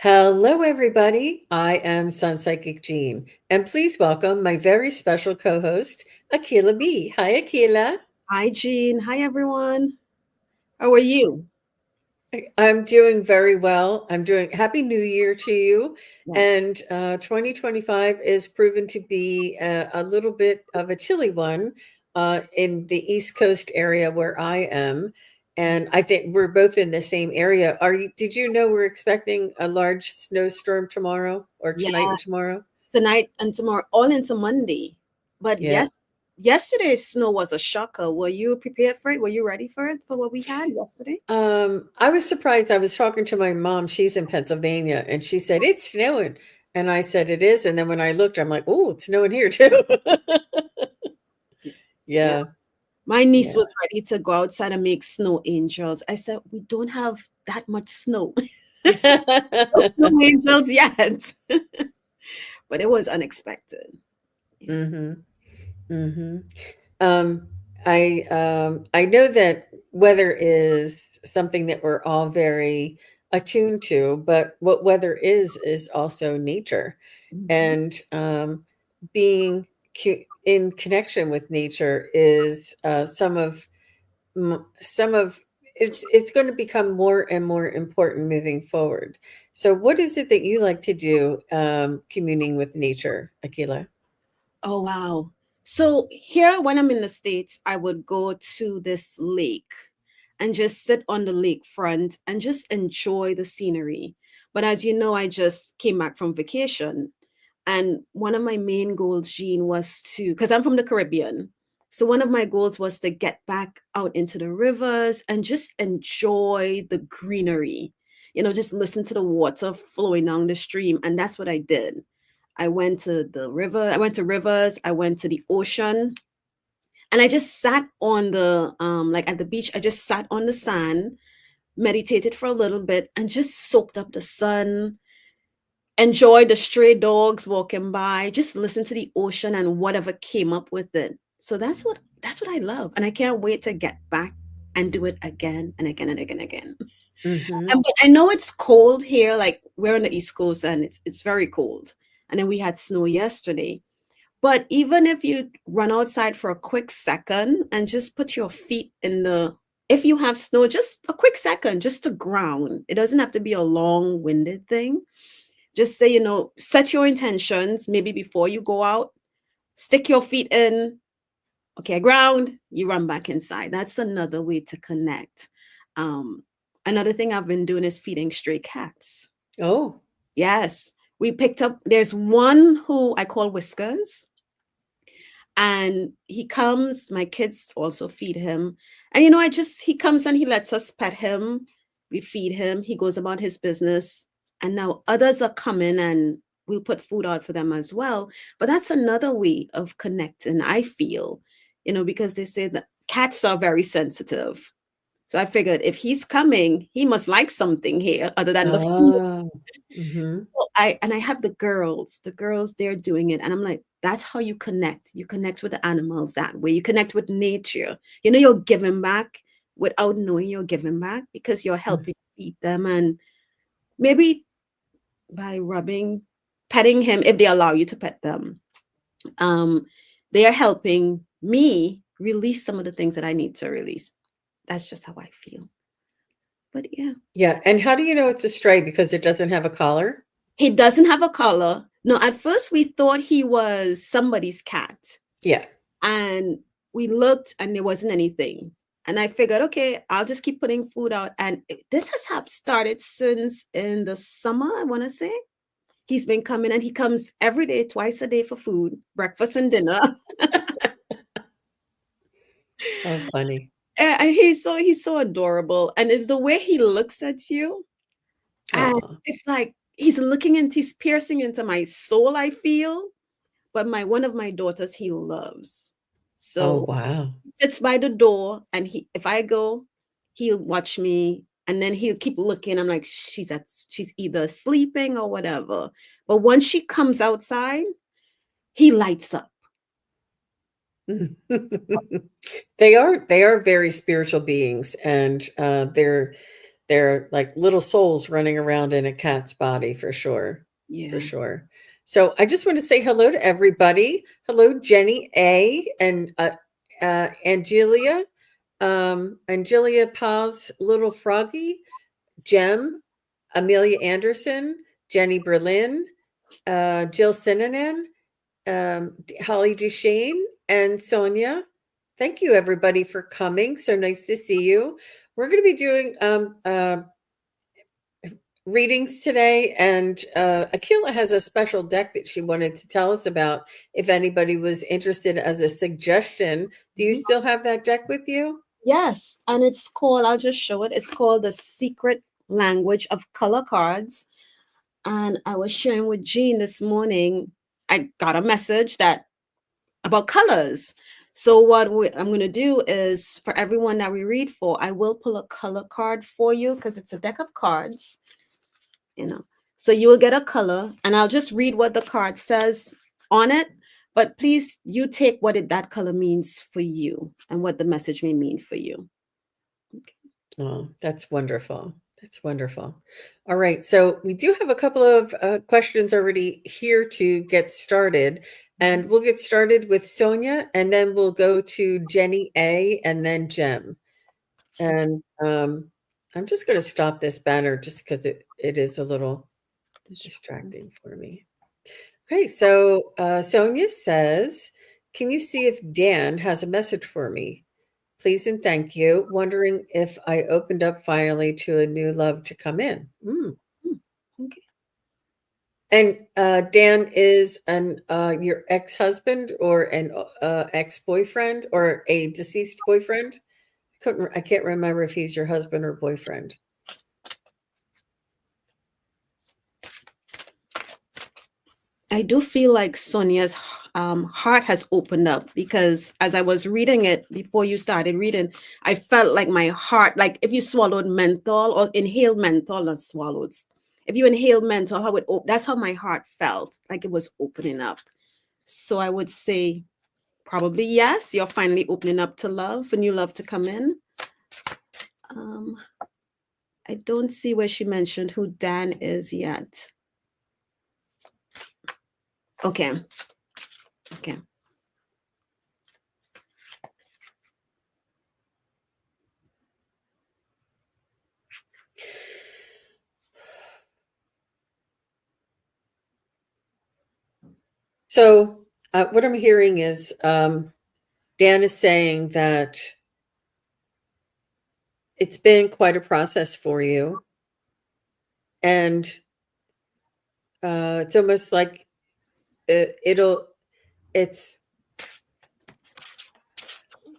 Hello, everybody. I am SunPsychic Jean, and please welcome my very special co-host, Akela B. Hi, Akela. Hi, Jean. Hi, everyone. How are you? I'm doing very well. I'm doing Happy New Year to you. Yes. And 2025 is proven to be a little bit of a chilly one in the East Coast area where I am. And I think we're both in the same area. Did you know we're expecting a large snowstorm tomorrow or tonight and Yes. tomorrow? Tonight and tomorrow, all into Monday. But Yeah. yesterday's snow was a shocker. Were you prepared for it? Were you ready for it for what we had yesterday? I was surprised. I was talking to my mom. She's in Pennsylvania, and she said it's snowing, and I said it is. And then when I looked, I'm like, oh, it's snowing here too. Yeah. Yeah, My niece yeah. was ready to go outside and make snow angels. I said, we don't have that much snow. No snow angels yet. But it was unexpected. Yeah. Mm-hmm. Mm-hmm. Um, I know that weather is something that we're all very attuned to, but what weather is also nature, Mhm. and being in connection with nature is some of it's going to become more and more important moving forward. So, what is it that you like to do, communing with nature, Akila? Oh, wow. So here, when I'm in the States, I would go to this lake and just sit on the lakefront and just enjoy the scenery. But as you know, I just came back from vacation. And one of my main goals, Jean, was because I'm from the Caribbean. So one of my goals was to get back out into the rivers and just enjoy the greenery, just listen to the water flowing down the stream. And that's what I did. I went to the river, I went to rivers, I went to the ocean, and I just sat on like at the beach, I just sat on the sand, meditated for a little bit, and just soaked up the sun, enjoyed the stray dogs walking by, just listen to the ocean and whatever came up with it. So that's what I love. And I can't wait to get back and do it again and again and again and again. Mm-hmm. But I know it's cold here, like we're on the East Coast and it's very cold. And then we had snow yesterday. But even if you run outside for a quick second and just put your feet in if you have snow, just a quick second, just to ground. It doesn't have to be a long winded thing. Just say, set your intentions maybe before you go out, stick your feet in, okay, ground, you run back inside. That's another way to connect. Um, Another thing I've been doing is feeding stray cats. Oh, Yes, there's one who I call Whiskers. And he comes, my kids also feed him. And he comes and he lets us pet him. We feed him. He goes about his business. And now others are coming and we'll put food out for them as well. But that's another way of connecting, I feel, because they say that cats are very sensitive. So I figured if he's coming, he must like something here other than the food. oh, mm-hmm. Well, I have the girls they're doing it, and I'm like, that's how you connect. You connect with the animals that way. You connect with nature. You're giving back without knowing you're giving back because you're helping feed them, and maybe by petting him if they allow you to pet them, um, they are helping me release some of the things that I need to release. That's just how I feel. But yeah, Yeah. And how do you know it's a stray because it doesn't have a collar? he doesn't have a collar. No, at first we thought he was somebody's cat. Yeah. And we looked and there wasn't anything. And I figured, okay, I'll just keep putting food out. And this has started since in the summer, I want to say. He's been coming and he comes every day, twice a day for food, breakfast and dinner. Oh, funny. And he's so adorable. And it's the way he looks at you. And Oh, it's like he's piercing into my soul, I feel. But one of my daughters he loves. oh, So wow. sits by the door and if I go, he'll watch me and then he'll keep looking. I'm like, she's either sleeping or whatever. But once she comes outside, he lights up. They are very spiritual beings, and they're like little souls running around in a cat's body for sure. For Yeah. sure. So I just want to say hello to everybody. Hello, Jenny A. and Angelia. Angelia Paz, Little Froggy, Jem, Amelia Anderson, Jenny Berlin, Jill Sinanen, Holly Duchesne, and Sonia. Thank you, everybody, for coming. So nice to see you. We're going to be doing readings today, and Akela has a special deck that she wanted to tell us about if anybody was interested as a suggestion. Do you Mhm. still have that deck with you? Yes, and it's called, I'll just show it. It's called The Secret Language of Color Cards. And I was sharing with Jean this morning. I got a message that about colors. So what I'm going to do is, for everyone that we read for, I will pull a color card for you because it's a deck of cards, you know. So you will get a color, and I'll just read what the card says on it. But please, you take what that color means for you and what the message may mean for you. Okay. Oh, that's wonderful. That's wonderful. All right. So we do have a couple of questions already here to get started. And we'll get started with Sonia, and then we'll go to Jenny A, and then Jem. And I'm just going to stop this banner just because it is a little distracting for me. Okay. So Sonia says, can you see if Dan has a message for me? Please and thank you. Wondering if I opened up finally to a new love to come in. Okay. And Dan is your ex-husband or an ex-boyfriend or a deceased boyfriend? I can't remember if he's your husband or boyfriend. I do feel like Sonia's heart has opened up, because as I was reading it before you started reading, I felt like my heart, like if you swallowed menthol or inhaled menthol, not swallowed. If you inhaled menthol, how it that's how my heart felt, like it was opening up. So I would say probably yes, you're finally opening up to love, for new love to come in. I don't see where she mentioned who Dan is yet. Okay. Okay. So what I'm hearing is Dan is saying that it's been quite a process for you. And it's almost like it's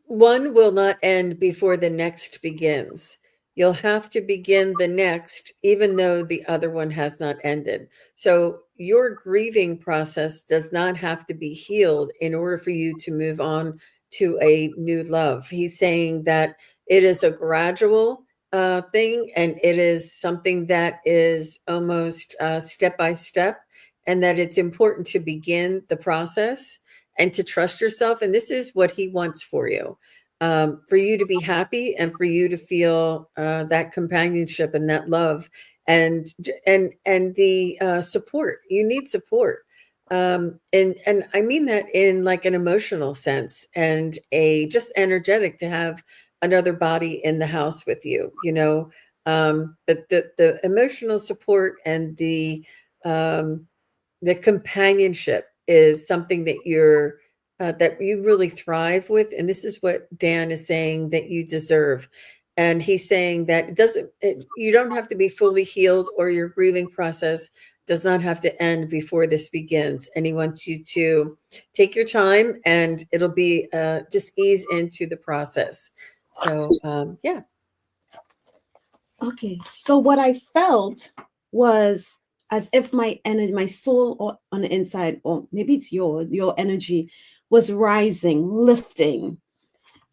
one will not end before the next begins. You'll have to begin the next, even though the other one has not ended. So your grieving process does not have to be healed in order for you to move on to a new love. He's saying that it is a gradual thing, and it is something that is almost step by step, and that it's important to begin the process and to trust yourself. And this is what he wants for you to be happy and for you to feel that companionship and that love and the support. You need support. And I mean that in like an emotional sense and a just energetic to have another body in the house with you, but the emotional support and the companionship is something that you really thrive with, and this is what Dan is saying that you deserve. And he's saying that you don't have to be fully healed, or your grieving process does not have to end before this begins. And he wants you to take your time, and it'll be just ease into the process. So yeah. Okay, so what I felt was as if my energy, my soul on the inside, or maybe it's your energy, was rising, lifting.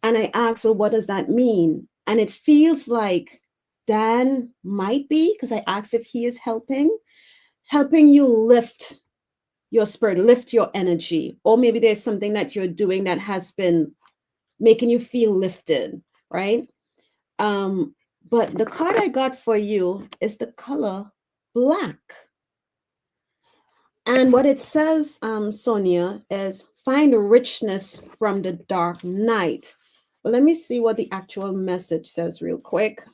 And I asked, well, what does that mean? And it feels like Dan might be, because I asked if he is helping you lift your spirit, lift your energy. Or maybe there's something that you're doing that has been making you feel lifted, right? But the card I got for you is the color black. And what it says, Sonia, is find richness from the dark night. But let me see what the actual message says real quick.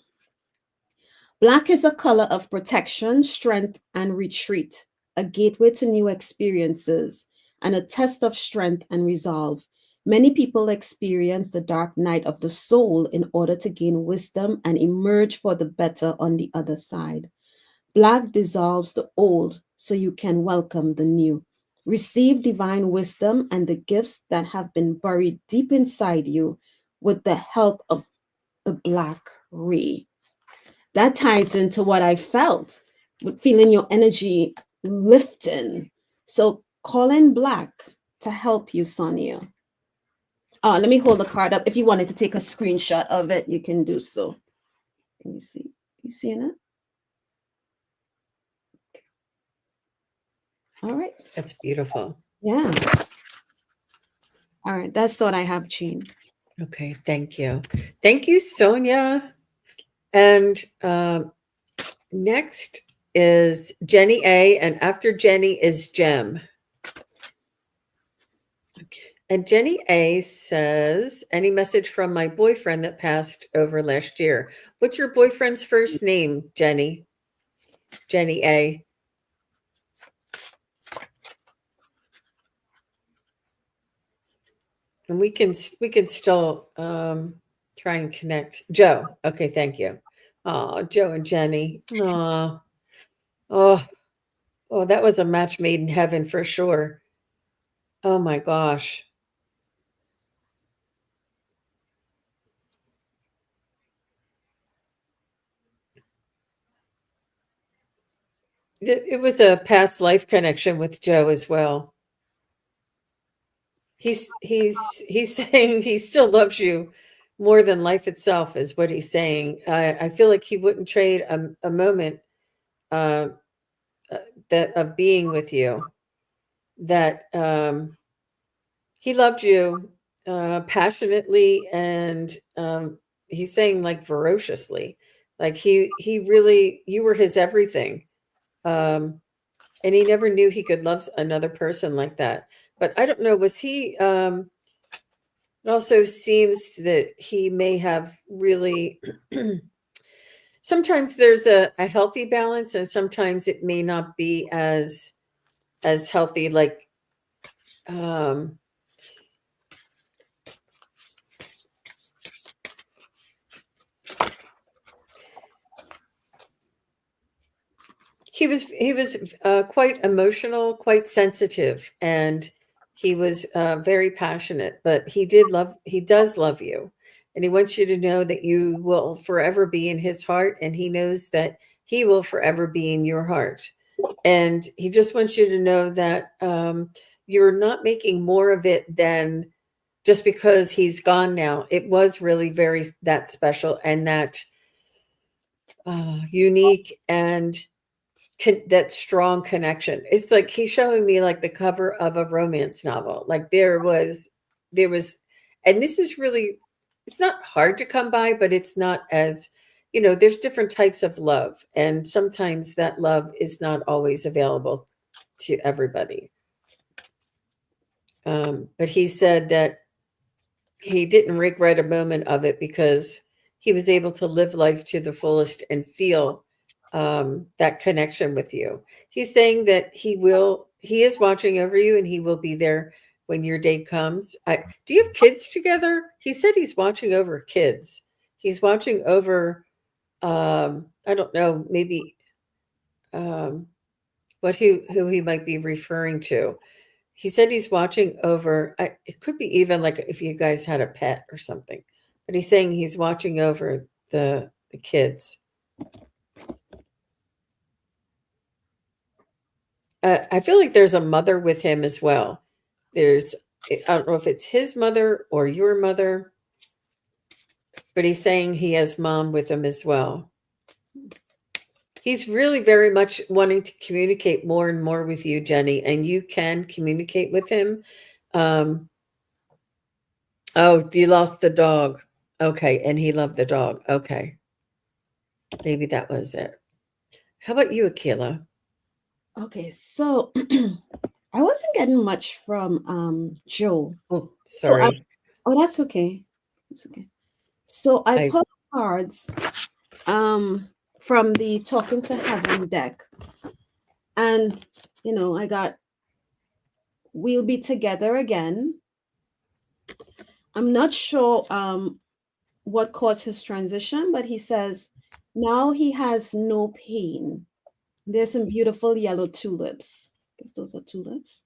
Black is a color of protection, strength, and retreat, a gateway to new experiences, and a test of strength and resolve. Many people experience the dark night of the soul in order to gain wisdom and emerge for the better on the other side. Black dissolves the old so you can welcome the new. Receive divine wisdom and the gifts that have been buried deep inside you with the help of the black ray. That ties into what I felt with feeling your energy lifting. So call in black to help you, Sonia. Let me hold the card up. If you wanted to take a screenshot of it, you can do so. Can you see? You seeing it? All right. That's beautiful. Yeah. All right. That's what I have, Jean. Okay, thank you. Thank you, Sonia. And next is Jenny A, and after Jenny is Jem. Okay. And Jenny A says, any message from my boyfriend that passed over last year? What's your boyfriend's first name, Jenny? Jenny A. And we can still try and connect. Joe. Okay, thank you. Oh, Joe and Jenny. Oh, oh, oh, that was a match made in heaven for sure. Oh my gosh. It was a past life connection with Joe as well. He's saying he still loves you more than life itself is what he's saying. I feel like he wouldn't trade a moment uh, uh, that of being with you. That he loved you passionately, and he's saying like ferociously. Like he really, you were his everything. Um, and he never knew he could love another person like that. But I don't know, was he it also seems that he may have really sometimes there's a healthy balance, and sometimes it may not be as healthy, like um he was quite emotional, quite sensitive, and he was very passionate. But he does love you, and he wants you to know that you will forever be in his heart, and he knows that he will forever be in your heart. And he just wants you to know that you're not making more of it than just because he's gone now. It was really very that special and that unique and that strong connection. It's like he's showing me like the cover of a romance novel. Like there was, and this is really, it's not hard to come by, but it's not as, there's different types of love, and sometimes that love is not always available to everybody. But he said that he didn't regret a moment of it because he was able to live life to the fullest and feel that connection with you. He's saying that he is watching over you, and he will be there when your day comes. Do you have kids together? He said he's watching over kids. He's watching over, I don't know, maybe um, who he might be referring to. He said he's watching over, it could be even like if you guys had a pet or something, but he's saying he's watching over the kids. I feel like there's a mother with him as well. There's, I don't know if it's his mother or your mother, but he's saying he has mom with him as well. He's really very much wanting to communicate more and more with you, Jenny, and you can communicate with him. Um, oh, you lost the dog. Okay, and he loved the dog. Okay. Maybe that was it. How about you, Akela? Okay, so I wasn't getting much from Joe. Oh, So I sorry. oh that's okay. That's okay. So I I pulled cards um from the Talking to Heaven deck, and I got We'll Be Together Again. I'm not sure what caused his transition, but he says now he has no pain. There's some beautiful yellow tulips. I guess those are tulips.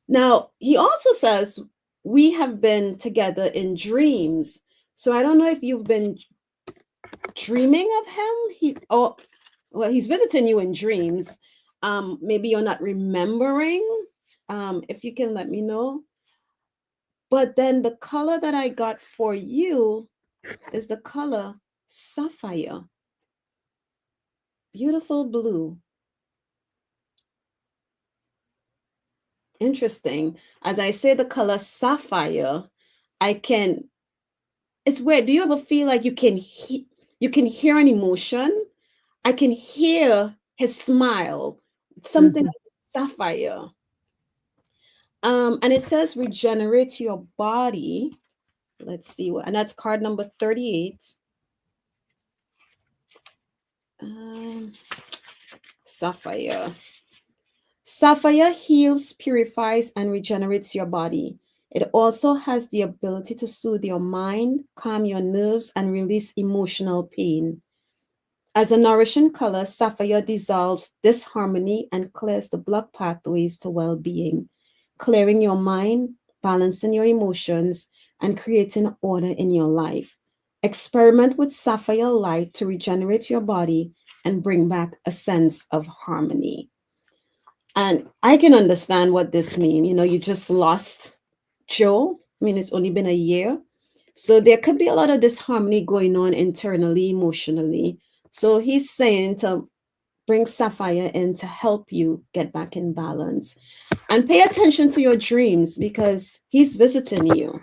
Now, he also says we have been together in dreams. So I don't know if you've been dreaming of him. He's visiting you in dreams. Maybe you're not remembering. If you can let me know. But then the color that I got for you is the color sapphire. Beautiful blue. Interesting. As I say the color sapphire, I can it's weird. Do you ever feel like you can hear an emotion? I can hear his smile. Something Mhm. like sapphire. And it says regenerate your body. Let's see what, and that's card number 38. Um, sapphire. Sapphire heals, purifies, and regenerates your body. It also has the ability to soothe your mind, calm your nerves, and release emotional pain. As a nourishing color, sapphire dissolves disharmony and clears the block pathways to well being, clearing your mind, balancing your emotions, and creating order in your life. Experiment with sapphire light to regenerate your body and bring back a sense of harmony. And I can understand what this means. You just lost Joe. I mean, it's only been a year. So there could be a lot of disharmony going on internally, emotionally. So he's saying to bring Sapphire in to help you get back in balance and pay attention to your dreams because he's visiting you.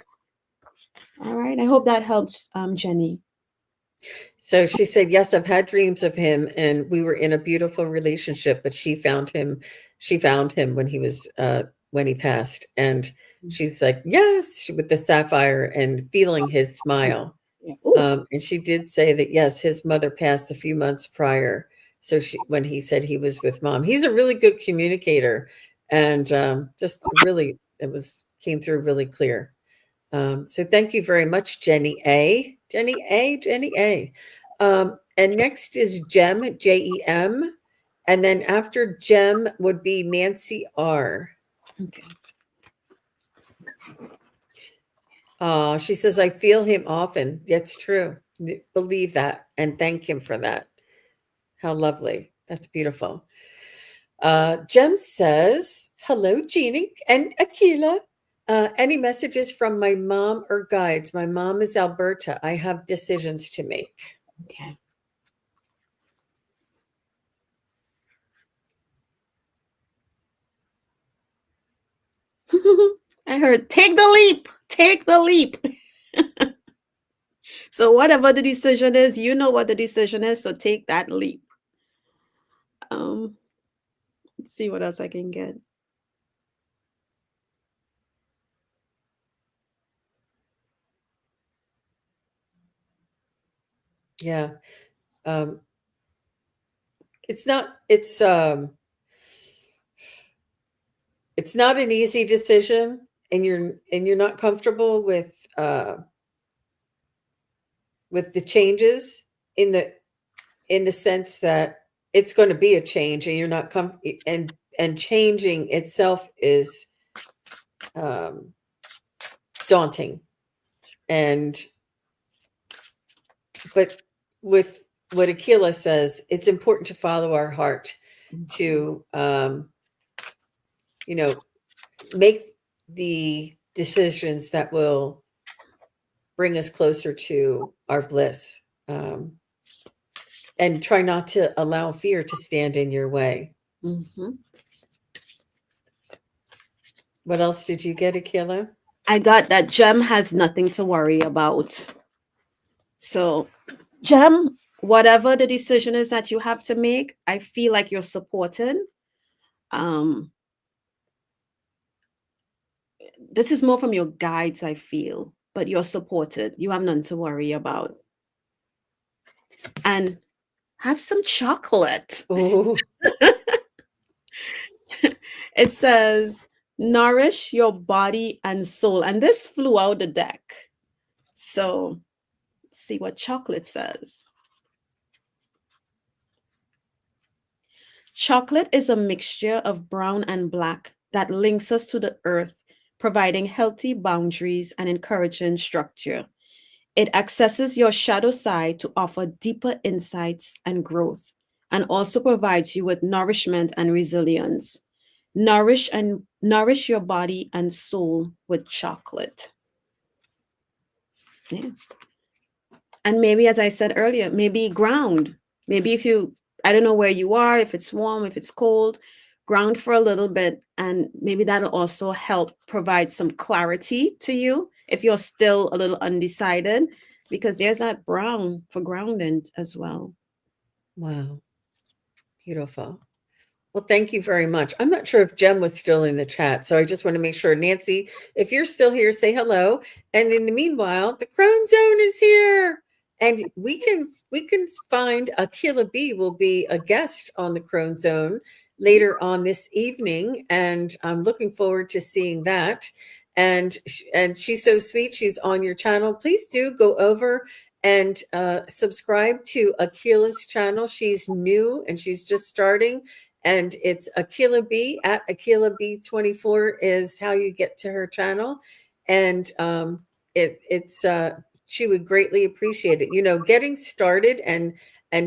All right. I hope that helps, Jenny. So she said, "Yes, I've had dreams of him, and we were in a beautiful relationship. But she found him. She found him when he passed, and she's like, yes, with the sapphire and feeling his smile. Yeah. Oh, And she did say that yes, his mother passed a few months prior. So when he said he was with mom, he's a really good communicator, and just really it was came through really clear. So thank you very much, Jenny A. Jenny A. Jenny A. And next is Jem, Jem. And then after Jem would be Nancy R. okay. She says, I feel him often. That's true. Believe that and thank him for that. How lovely. That's beautiful. Jem says, hello, Jeannie and Akila. Any messages from my mom or guides? My mom is Alberta. I have decisions to make. Okay. I heard take the leap. Take the leap. So whatever the decision is, you know what the decision is. So take that leap. Um, let's see what else I can get. Yeah. Um, it's not, it's not an easy decision, and you're not comfortable with the changes in the sense that it's going to be a change, and you're not and changing itself is um, daunting. And but with what Akila says, it's important to follow our heart to you know make the decisions that will bring us closer to our bliss, um, and try not to allow fear to stand in your way. Mm-hmm. What else did you get, Akila? I got that Gem has nothing to worry about. So, Gem, whatever the decision is that you have to make, I feel like you're supported. Um, this is more from your guides, I feel, but you're supported. You have none to worry about. And have some chocolate. Oh, It says, nourish your body and soul. And this flew out the deck. So, let's see what chocolate says. Chocolate is a mixture of brown and black that links us to the earth, providing healthy boundaries and encouraging structure. It accesses your shadow side to offer deeper insights and growth, and also provides you with nourishment and resilience. Nourish your body and soul with chocolate. Yeah. And maybe, as I said earlier, maybe ground. Maybe if you, I don't know where you are, if it's warm, if it's cold, ground for a little bit. And maybe that'll also help provide some clarity to you if you're still a little undecided, because there's that brown for grounding as well. wow. Beautiful. Well, thank you very much. I'm not sure if Jem was still in the chat, so I just want to make sure. Nancy, if you're still here, say hello. And in the meanwhile, the Crown Zone is here. And we can find Akela B will be a guest on the Crone Zone later on this evening, and I'm looking forward to seeing that. And she's so sweet. She's on your channel. Please do go over and subscribe to Akela's channel. She's new and she's just starting, and it's Akela B at Akela B24 is how you get to her channel, and it's she would greatly appreciate it. You know, getting started and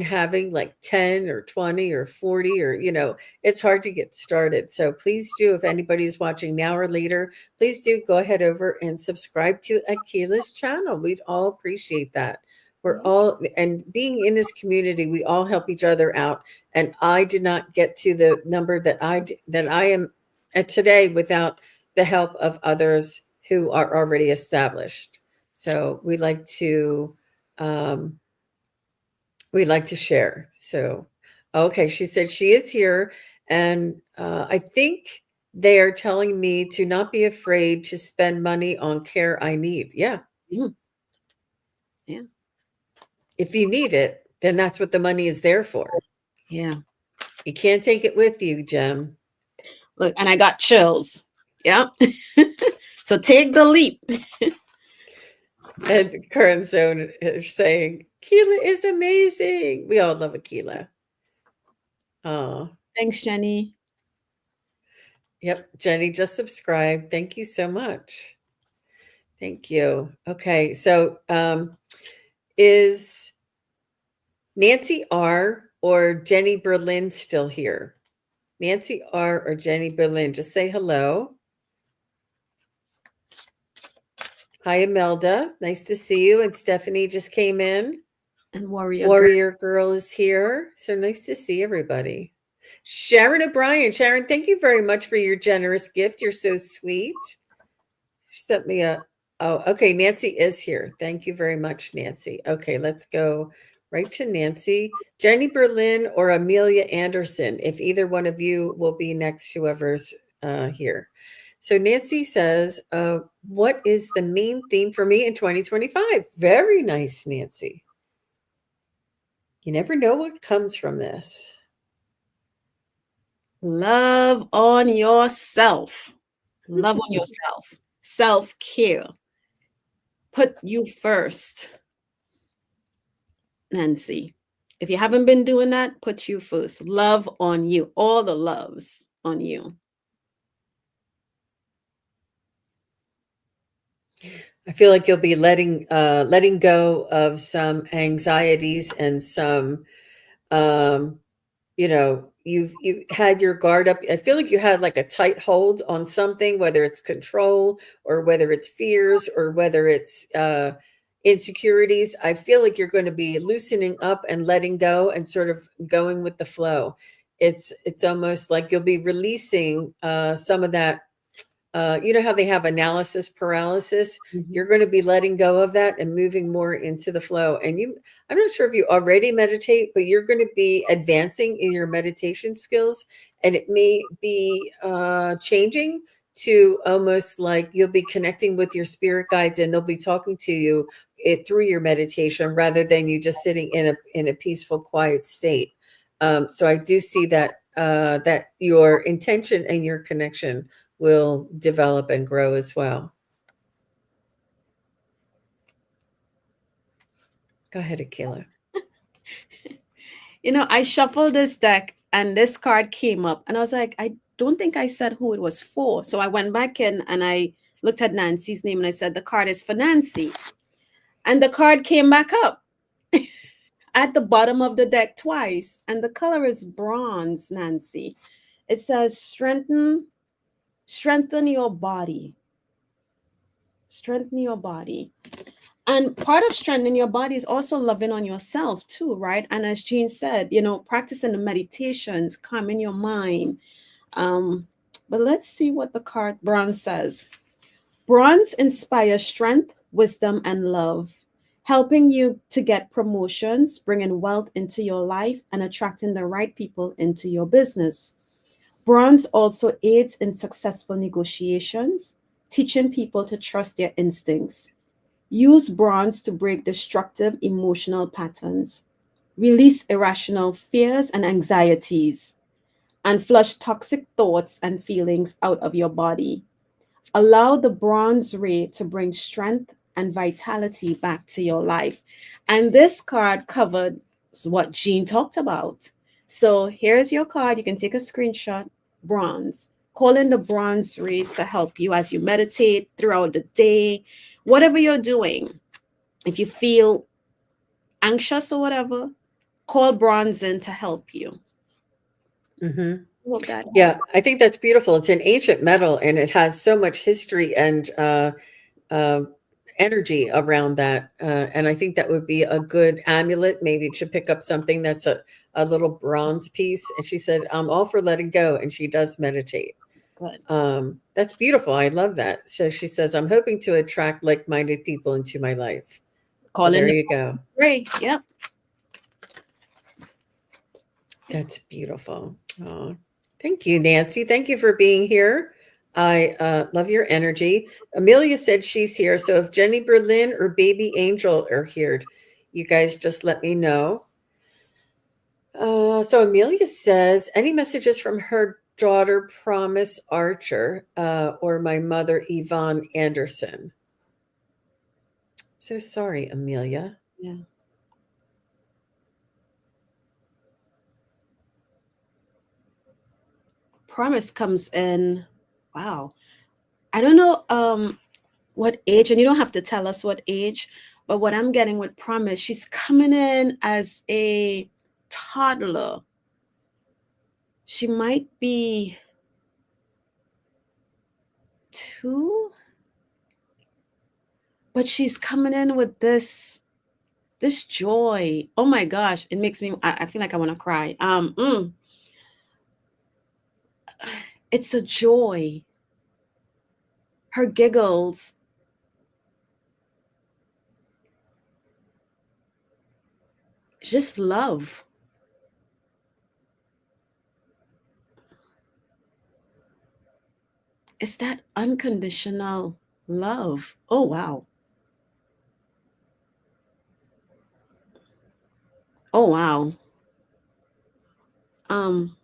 having like 10 or 20 or 40 or it's hard to get started. So please do, if anybody's watching now or later, please do go ahead over and subscribe to Akela's channel. We'd all appreciate that. We're all, and being in this community, we all help each other out. And I did not get to the number that I am at today without the help of others who are already established. So um, we like to share. So, okay, she said she is here, and I think they are telling me to not be afraid to spend money on care I need. Yeah, Mm. Yeah. if you need it, then that's what the money is there for. Yeah. You can't take it with you, Jem. Look, and I got chills. Yeah. So take the leap. And the current zone is saying, Keela is amazing. We all love Akela. Oh, Thanks, Jenny. yep. Jenny just subscribed. Thank you so much. Thank you. Okay. So is Nancy R or Jenny Berlin still here? Nancy R or Jenny Berlin, just say hello. Hi, Imelda. Nice to see you. And Stephanie just came in. And Warrior Girl is here. So nice to see everybody. Sharon O'Brien. Sharon, thank you very much for your generous gift. You're so sweet. She sent me oh, okay. Nancy is here. Thank you very much, Nancy. Okay, let's go right to Nancy. Jenny Berlin or Amelia Anderson, if either one of you will be next, whoever's here. So Nancy says, what is the main theme for me in 2025? Very nice, Nancy. You never know what comes from this. Love on yourself. Love on yourself. Self-care. Put you first. Nancy, if you haven't been doing that, put you first. Love on you. All the loves on you. I feel like you'll be letting go of some anxieties and some you've had your guard up. I feel like you had like a tight hold on something, whether it's control or whether it's fears or whether it's insecurities. I feel like you're going to be loosening up and letting go and sort of going with the flow. It's almost like you'll be releasing some of that you know how they have analysis paralysis? Mhm. You're going to be letting go of that and moving more into the flow. And I'm not sure if you already meditate, but you're going to be advancing in your meditation skills, and it may be changing to almost like you'll be connecting with your spirit guides, and they'll be talking to you through your meditation rather than you just sitting in a peaceful, quiet state. So I do see that that your intention and your connection will develop and grow as well. Go ahead, Akela. I shuffled this deck and this card came up, and I was like, I don't think I said who it was for. So I went back in and I looked at Nancy's name and I said, the card is for Nancy. And the card came back up at the bottom of the deck twice. And the color is bronze, Nancy. It says, strengthen your body. Strengthen your body. And part of strengthening your body is also loving on yourself too, right? And as Jean said, practicing the meditations, calming your mind. But let's see what the card bronze says. Bronze inspires strength, wisdom, and love, helping you to get promotions, bringing wealth into your life, and attracting the right people into your business. Bronze also aids in successful negotiations, teaching people to trust their instincts. Use bronze to break destructive emotional patterns, release irrational fears and anxieties, and flush toxic thoughts and feelings out of your body. Allow the bronze ray to bring strength and vitality back to your life. And this card covered what Jean talked about. So here's your card. You can take a screenshot. Bronze. Call in the bronze rays to help you as you meditate throughout the day, whatever you're doing. If you feel anxious or whatever, call bronze in to help you. Mm-hmm. Hope that Yeah, helps. I think that's beautiful. It's an ancient metal, and it has so much history and uh, energy around that. And I think that would be a good amulet, maybe to pick up something that's a little bronze piece. And she said, I'm all for letting go. And she does meditate. Good. That's beautiful. I love that. So she says, I'm hoping to attract like minded people into my life. Well, Call in there the you go. ray. Yep. That's beautiful. Oh, thank you, Nancy. Thank you for being here. I love your energy. Amelia said she's here. So if Jenny Berlin or Baby Angel are here, you guys just let me know. So Amelia says, any messages from her daughter, Promise Archer, or my mother, Yvonne Anderson? So sorry, Amelia. Yeah. Promise comes in. Wow. I don't know what age, and you don't have to tell us what age, but what I'm getting with Promise, she's coming in as a toddler. She might be 2, but she's coming in with this joy. Oh my gosh, it makes me I feel like I want to cry. It's a joy. Her giggles, just love. It's that unconditional love. Oh wow. Oh wow. Um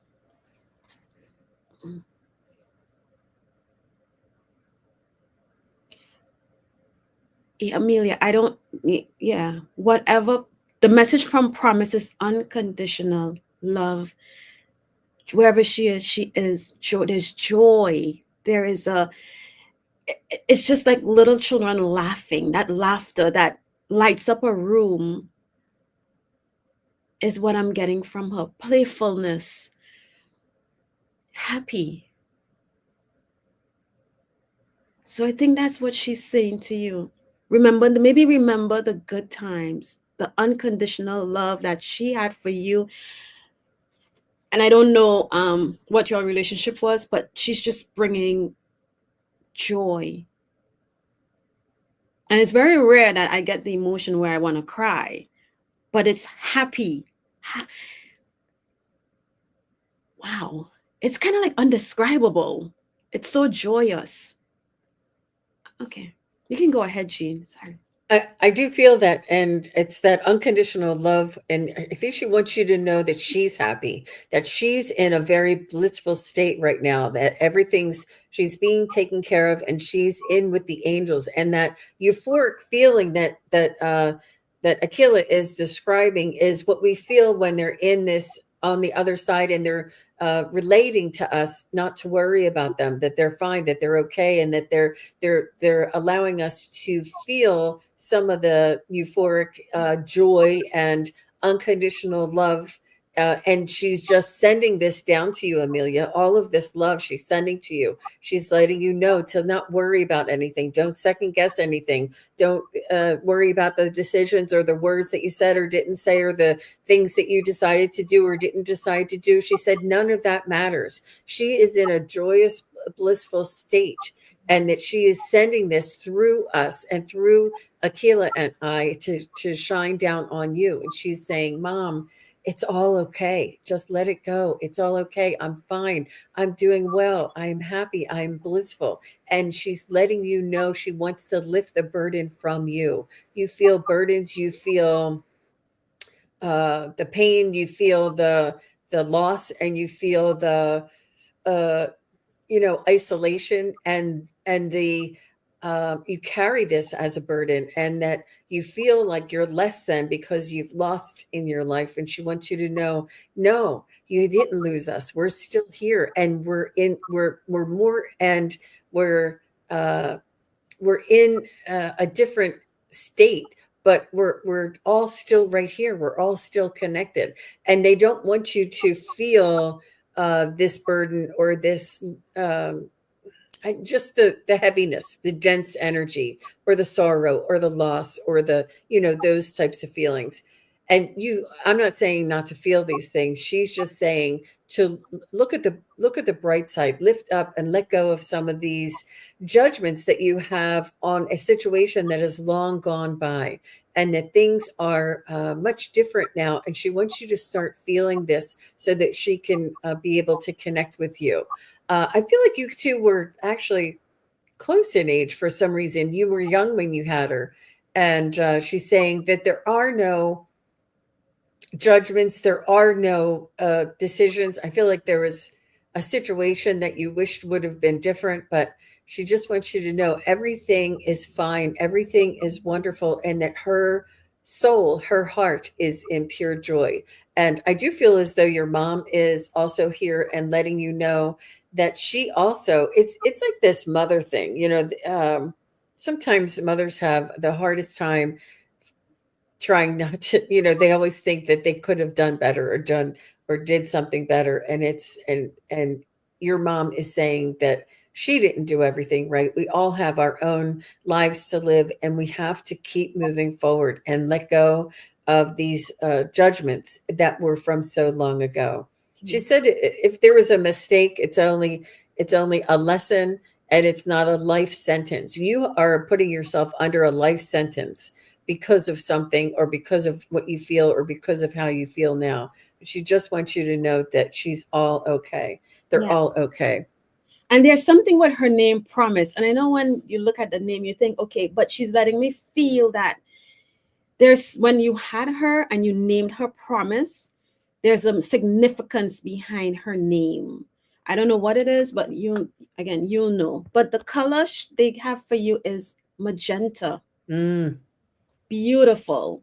yeah, Amelia, I don't yeah, whatever the message from Promise is unconditional love. Wherever she is joy. There's joy. There is it's just like little children laughing. That laughter that lights up a room is what I'm getting from her. Playfulness, happy. So I think that's what she's saying to you. Maybe remember the good times, the unconditional love that she had for you. And I don't know what your relationship was, but she's just bringing joy. And it's very rare that I get the emotion where I want to cry, but it's happy. Wow. It's kind of like undescribable. It's so joyous. Okay. You can go ahead, Jean. Sorry. I do feel that, and it's that unconditional love. And I think she wants you to know that she's happy, that she's in a very blissful state right now, that she's being taken care of, and she's in with the angels. And that euphoric feeling that Akela is describing is what we feel when they're in this on the other side, and they're relating to us, not to worry about them, that they're fine, that they're okay, and that they're allowing us to feel some of the euphoric joy and unconditional love. And she's just sending this down to you, Amelia. All of this love she's sending to you. She's letting you know to not worry about anything. Don't second guess anything. Don't worry about the decisions or the words that you said or didn't say, or the things that you decided to do or didn't decide to do. She said none of that matters. She is in a joyous, blissful state, and that she is sending this through us and through Akela and I to shine down on you. And she's saying, Mom, it's all okay. Just let it go. It's all okay. I'm fine. I'm doing well. I'm happy. I'm blissful. And she's letting you know she wants to lift the burden from you. You feel burdens. You feel the pain. You feel the loss, and you feel the uh, isolation, and the you carry this as a burden, and that you feel like you're less than because you've lost in your life. And she wants you to know, no, you didn't lose us. We're still here, and we're more, and we're uh we're in a different state, but we're all still right here. We're all still connected. And they don't want you to feel this burden or this just the heaviness, the dense energy, or the sorrow, or the loss, or the those types of feelings. And I'm not saying not to feel these things. She's just saying to look at the bright side, lift up and let go of some of these judgments that you have on a situation that has long gone by, and that things are much different now. And she wants you to start feeling this so that she can be able to connect with you. I feel like you two were actually close in age for some reason. You were young when you had her. And she's saying that there are no judgments, there are no decisions. I feel like there was a situation that you wished would have been different, but she just wants you to know everything is fine, everything is wonderful, and that her soul, her heart is in pure joy. And I do feel as though your mom is also here and letting you know that she also, it's like this mother thing, sometimes mothers have the hardest time trying not to, they always think that they could have done better, or done or did something better. And and your mom is saying that she didn't do everything right. We all have our own lives to live, and we have to keep moving forward and let go of these judgments that were from so long ago. She said if there was a mistake, it's only a lesson, and it's not a life sentence. You are putting yourself under a life sentence because of something, or because of what you feel, or because of how you feel now. She just wants you to know that she's all okay. They're Yeah. all okay. And there's something with her name, Promise. And I know when you look at the name, you think, okay, but she's letting me feel that there's, when you had her and you named her Promise, there's a significance behind her name. I don't know what it is, but again, you'll know. But the color they have for you is magenta. Mm, Beautiful.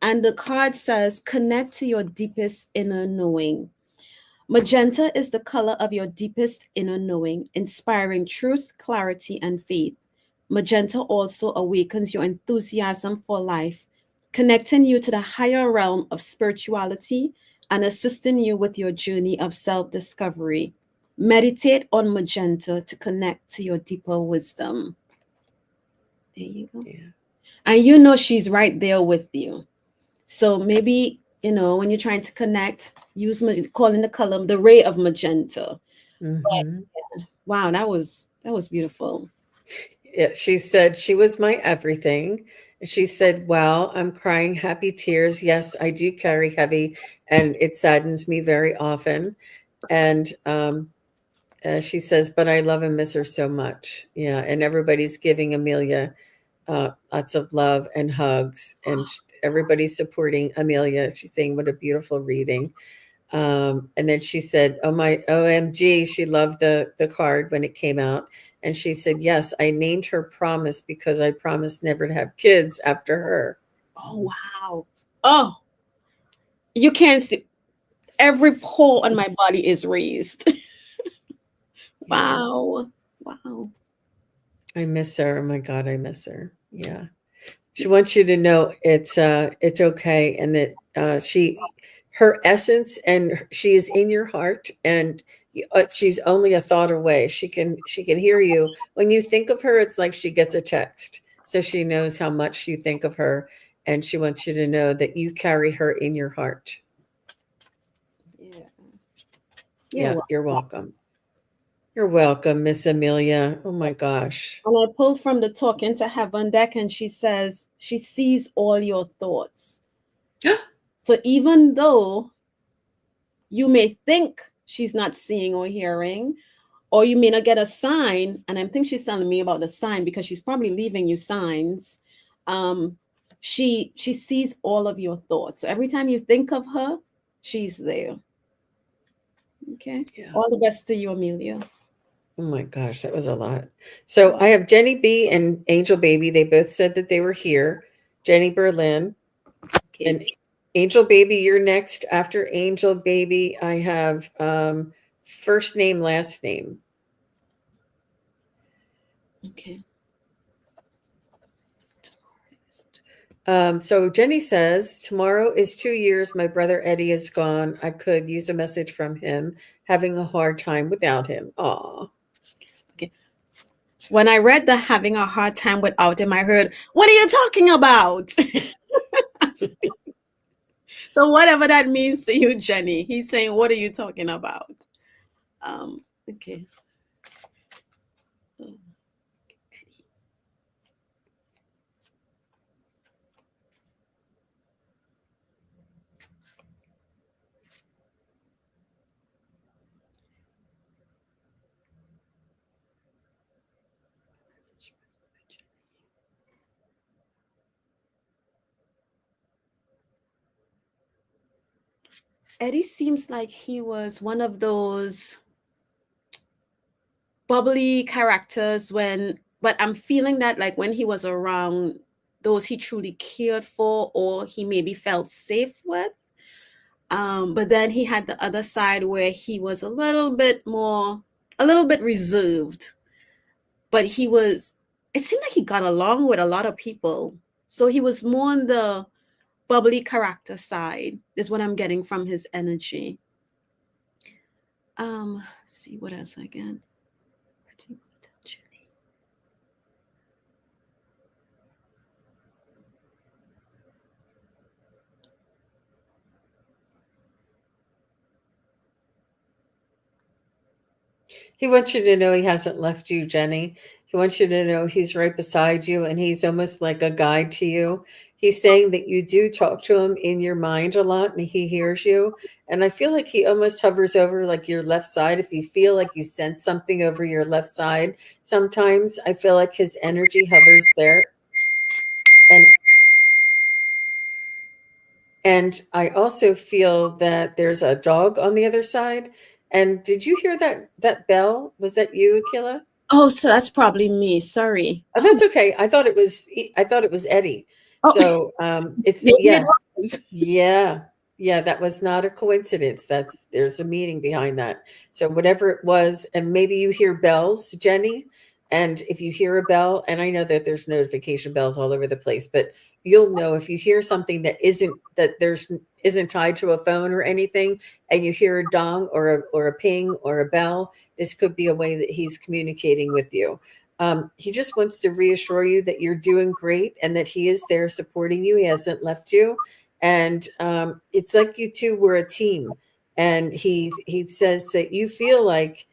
And the card says, connect to your deepest inner knowing. Magenta is the color of your deepest inner knowing, inspiring truth, clarity, and faith. Magenta also awakens your enthusiasm for life, connecting you to the higher realm of spirituality and assisting you with your journey of self discovery. Meditate on magenta to connect to your deeper wisdom. There you go. yeah. And you know she's right there with you. So maybe, when you're trying to connect, use calling the color the ray of magenta. But Hmm. wow, that was That was beautiful. Yeah, she said she was my everything. She said, "Wow, I'm crying happy tears. Yes, I do carry heavy, and it saddens me very often." And she says, "But I love and miss her so much." Yeah, and everybody's giving Amelia lots of love and hugs, and everybody's supporting Amelia. She's saying, "What a beautiful reading." And then she said, "Oh my OMG," she loved the card when it came out. And she said, "Yes, I named her Promise because I promised never to have kids after her." Oh, wow. Oh, you can't see. Every pore on my body is raised. Yeah. Wow. Wow. I miss her. Oh my God, I miss her. Yeah. She wants you to know it's okay, and that her essence, and she is in your heart, and she's only a thought away. She can hear you when you think of her. It's like she gets a text, so she knows how much you think of her, and she wants you to know that you carry her in your heart. Yeah. You're Yeah, you're welcome. welcome. You're welcome, Miss Amelia. Oh my gosh. And I pull from the Talking to Heaven deck, and she says she sees all your thoughts. So even though you may think she's not seeing or hearing, or you may not get a sign, and I think she's telling me about the sign because she's probably leaving you signs. Um, she sees all of your thoughts. So every time you think of her, she's there. Okay. Yeah. All the best to you, Amelia. Oh my gosh, that was a lot. So I have Jenny B and Angel Baby. They both said that they were here. Jenny Berlin Okay. and Angel Baby, you're next. After Angel Baby, I have first name, last name. Okay. So Jenny says, tomorrow is 2 years. My brother Eddie is gone. I could use a message from him. Having a hard time without him. Aw. Okay. When I read the having a hard time without him, I heard, "What are you talking about?" So whatever that means to you, Jenny, he's saying, "What are you talking about?" Um, okay. Eddie seems like he was one of those bubbly characters but I'm feeling that like when he was around those he truly cared for or he maybe felt safe with. But then he had the other side where he was a little bit reserved, but it seemed like he got along with a lot of people. So he was more on the bubbly character side, is what I'm getting from his energy. See what else again. He wants you to know he hasn't left you, Jenny. He wants you to know he's right beside you, and he's almost like a guide to you. He's saying that you do talk to him in your mind a lot, and he hears you. And I feel like he almost hovers over like your left side. If you feel like you sense something over your left side, sometimes I feel like his energy hovers there. And I also feel that there's a dog on the other side. And did you hear that bell? Was that you, Akila? Oh, so that's probably me. Sorry. Oh, Oh, that's okay. I thought it was Eddie. oh, So, it's maybe it yeah, was. yeah, yeah, that was not a coincidence. There's a meaning behind that. So whatever it was, and maybe you hear bells, Jenny, and if you hear a bell, and I know that there's notification bells all over the place, but you'll know if you hear something that isn't tied to a phone or anything, and you hear a dong or a ping or a bell, this could be a way that he's communicating with you. He just wants to reassure you that you're doing great and that he is there supporting you. He hasn't left you, and it's like you two were a team. And he says that you feel like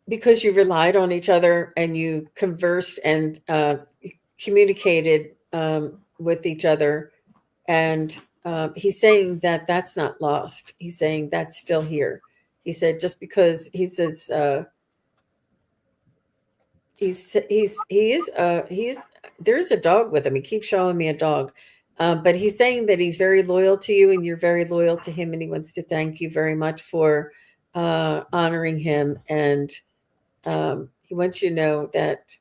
because you relied on each other and you conversed and communicated with each other. And he's saying that that's not lost. He's saying that's still here. He said just because he says he is there's a dog with him. He keeps showing me a dog, but he's saying that he's very loyal to you and you're very loyal to him, and he wants to thank you very much for honoring him, and he wants you to know that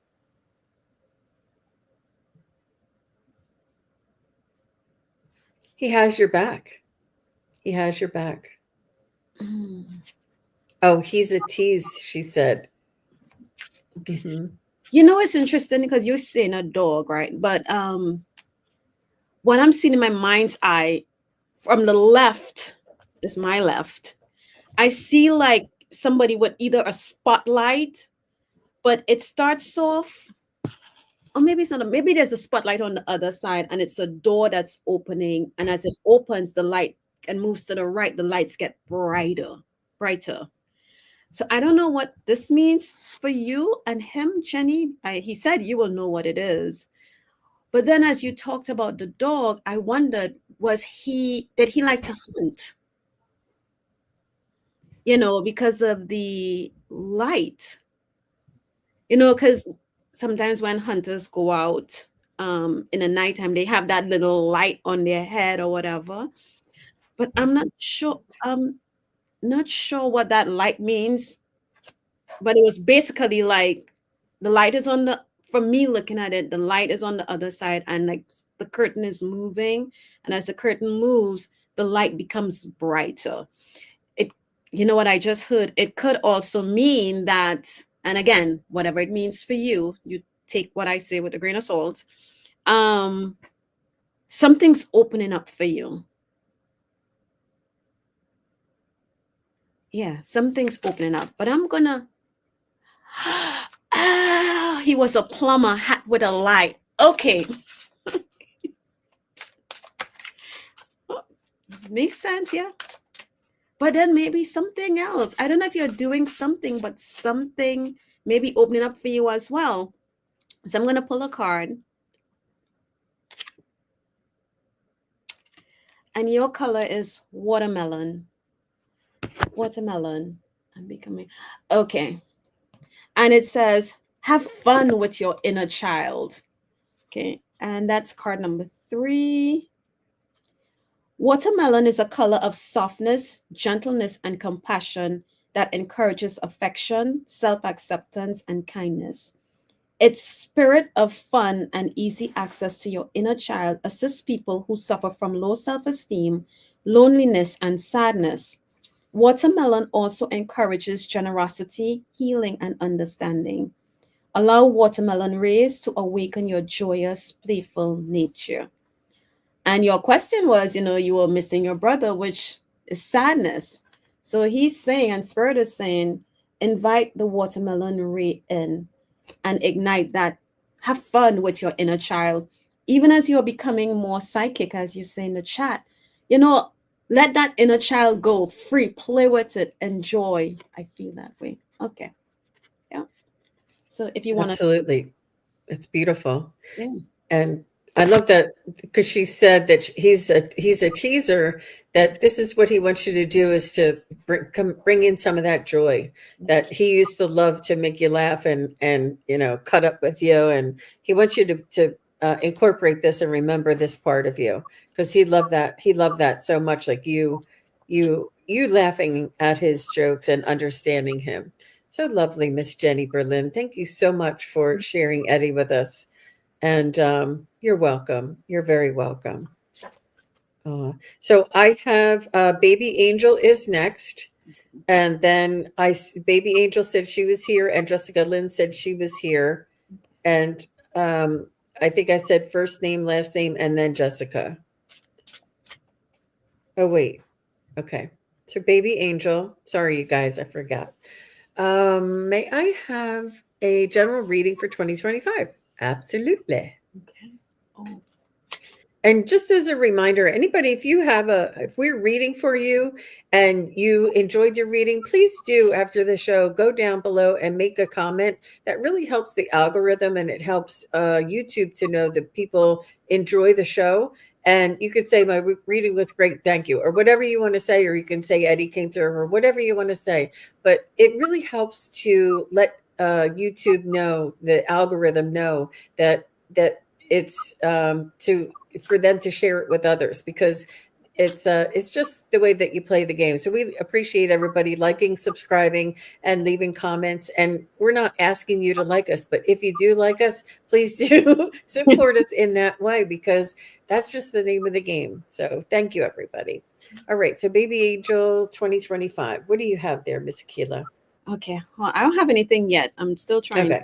he has your back. He has your back. Mm. Oh, he's a tease, she said. Hmm. You know, it's interesting because you're saying a dog, right? But what I'm seeing in my mind's eye from the left is my left. I see like somebody with either a spotlight, but it starts off, or maybe it's not. Maybe there's a spotlight on the other side, and it's a door that's opening. And as it opens, the light and moves to the right, the lights get brighter, brighter. So I don't know what this means for you and him, Jenny. He said you will know what it is. But then as you talked about the dog, I wondered, did he like to hunt? Because of the light, because sometimes when hunters go out in the nighttime, they have that little light on their head or whatever. But I'm not sure what that light means. But it was basically like the light is on the from me looking at it, the light is on the other side, and like the curtain is moving, and as the curtain moves, the light becomes brighter. It You know what I just heard? It could also mean that, and again, whatever it means for you, you take what I say with a grain of salt. Um, Something's opening up for you. Yeah, something's opening up. But I'm gonna ah, he was a plumber hat with a light. Okay. Makes sense, yeah. But then maybe something else. I don't know if you're doing something, but something maybe opening up for you as well. So I'm gonna pull a card. And your color is watermelon. Watermelon. I'm becoming okay. And it says, have fun with your inner child. Okay. And that's card number 3. Watermelon is a color of softness, gentleness, and compassion that encourages affection, self acceptance, and kindness. Its spirit of fun and easy access to your inner child assists people who suffer from low self esteem, loneliness, and sadness. Watermelon also encourages generosity, healing, and understanding. Allow watermelon rays to awaken your joyous, playful nature. And your question was, you were missing your brother, which is sadness. So he's saying, and Spirit is saying, invite the watermelon ray in and ignite that. Have fun with your inner child. Even as you're becoming more psychic, as you say in the chat, you know, let that inner child go free, play with it, enjoy. I feel that way. Okay. Yeah. So if you want to, Absolutely. It's beautiful. yeah. And I love that because she said that he's a teaser, that this is what he wants you to do is to bring in some of that joy that he used to love to make you laugh and cut up with you, and he wants you to incorporate this and remember this part of you, because he loved that so much, like you laughing at his jokes and understanding him. So lovely, Miss Jenny Berlin. Thank you so much for sharing Eddie with us. And you're welcome. You're very welcome. So I have Baby Angel is next. And then Baby Angel said she was here, and Jessica Lynn said she was here. And um, I think I said first name, last name, and then Jessica. Oh, wait. Okay. So Baby Angel, sorry, you guys, I forgot. May I have a general reading for 2025? Absolutely. Okay. Oh. And just as a reminder, anybody, if we're reading for you and you enjoyed your reading, please do after the show go down below and make a comment. That really helps the algorithm and it helps YouTube to know that people enjoy the show. And you could say, my reading was great, thank you, or whatever you want to say, or you can say Eddie came through, or whatever you want to say. But it really helps to let YouTube know, the algorithm know that it's to for them to share it with others because it's just the way that you play the game. So we appreciate everybody liking, subscribing, and leaving comments. And we're not asking you to like us, but if you do like us, please do support us in that way because that's just the name of the game. So thank you, everybody. All right. So Baby Angel 2025. What do you have there, Miss Akela? Okay. Well, I don't have anything yet. I'm still trying. Okay.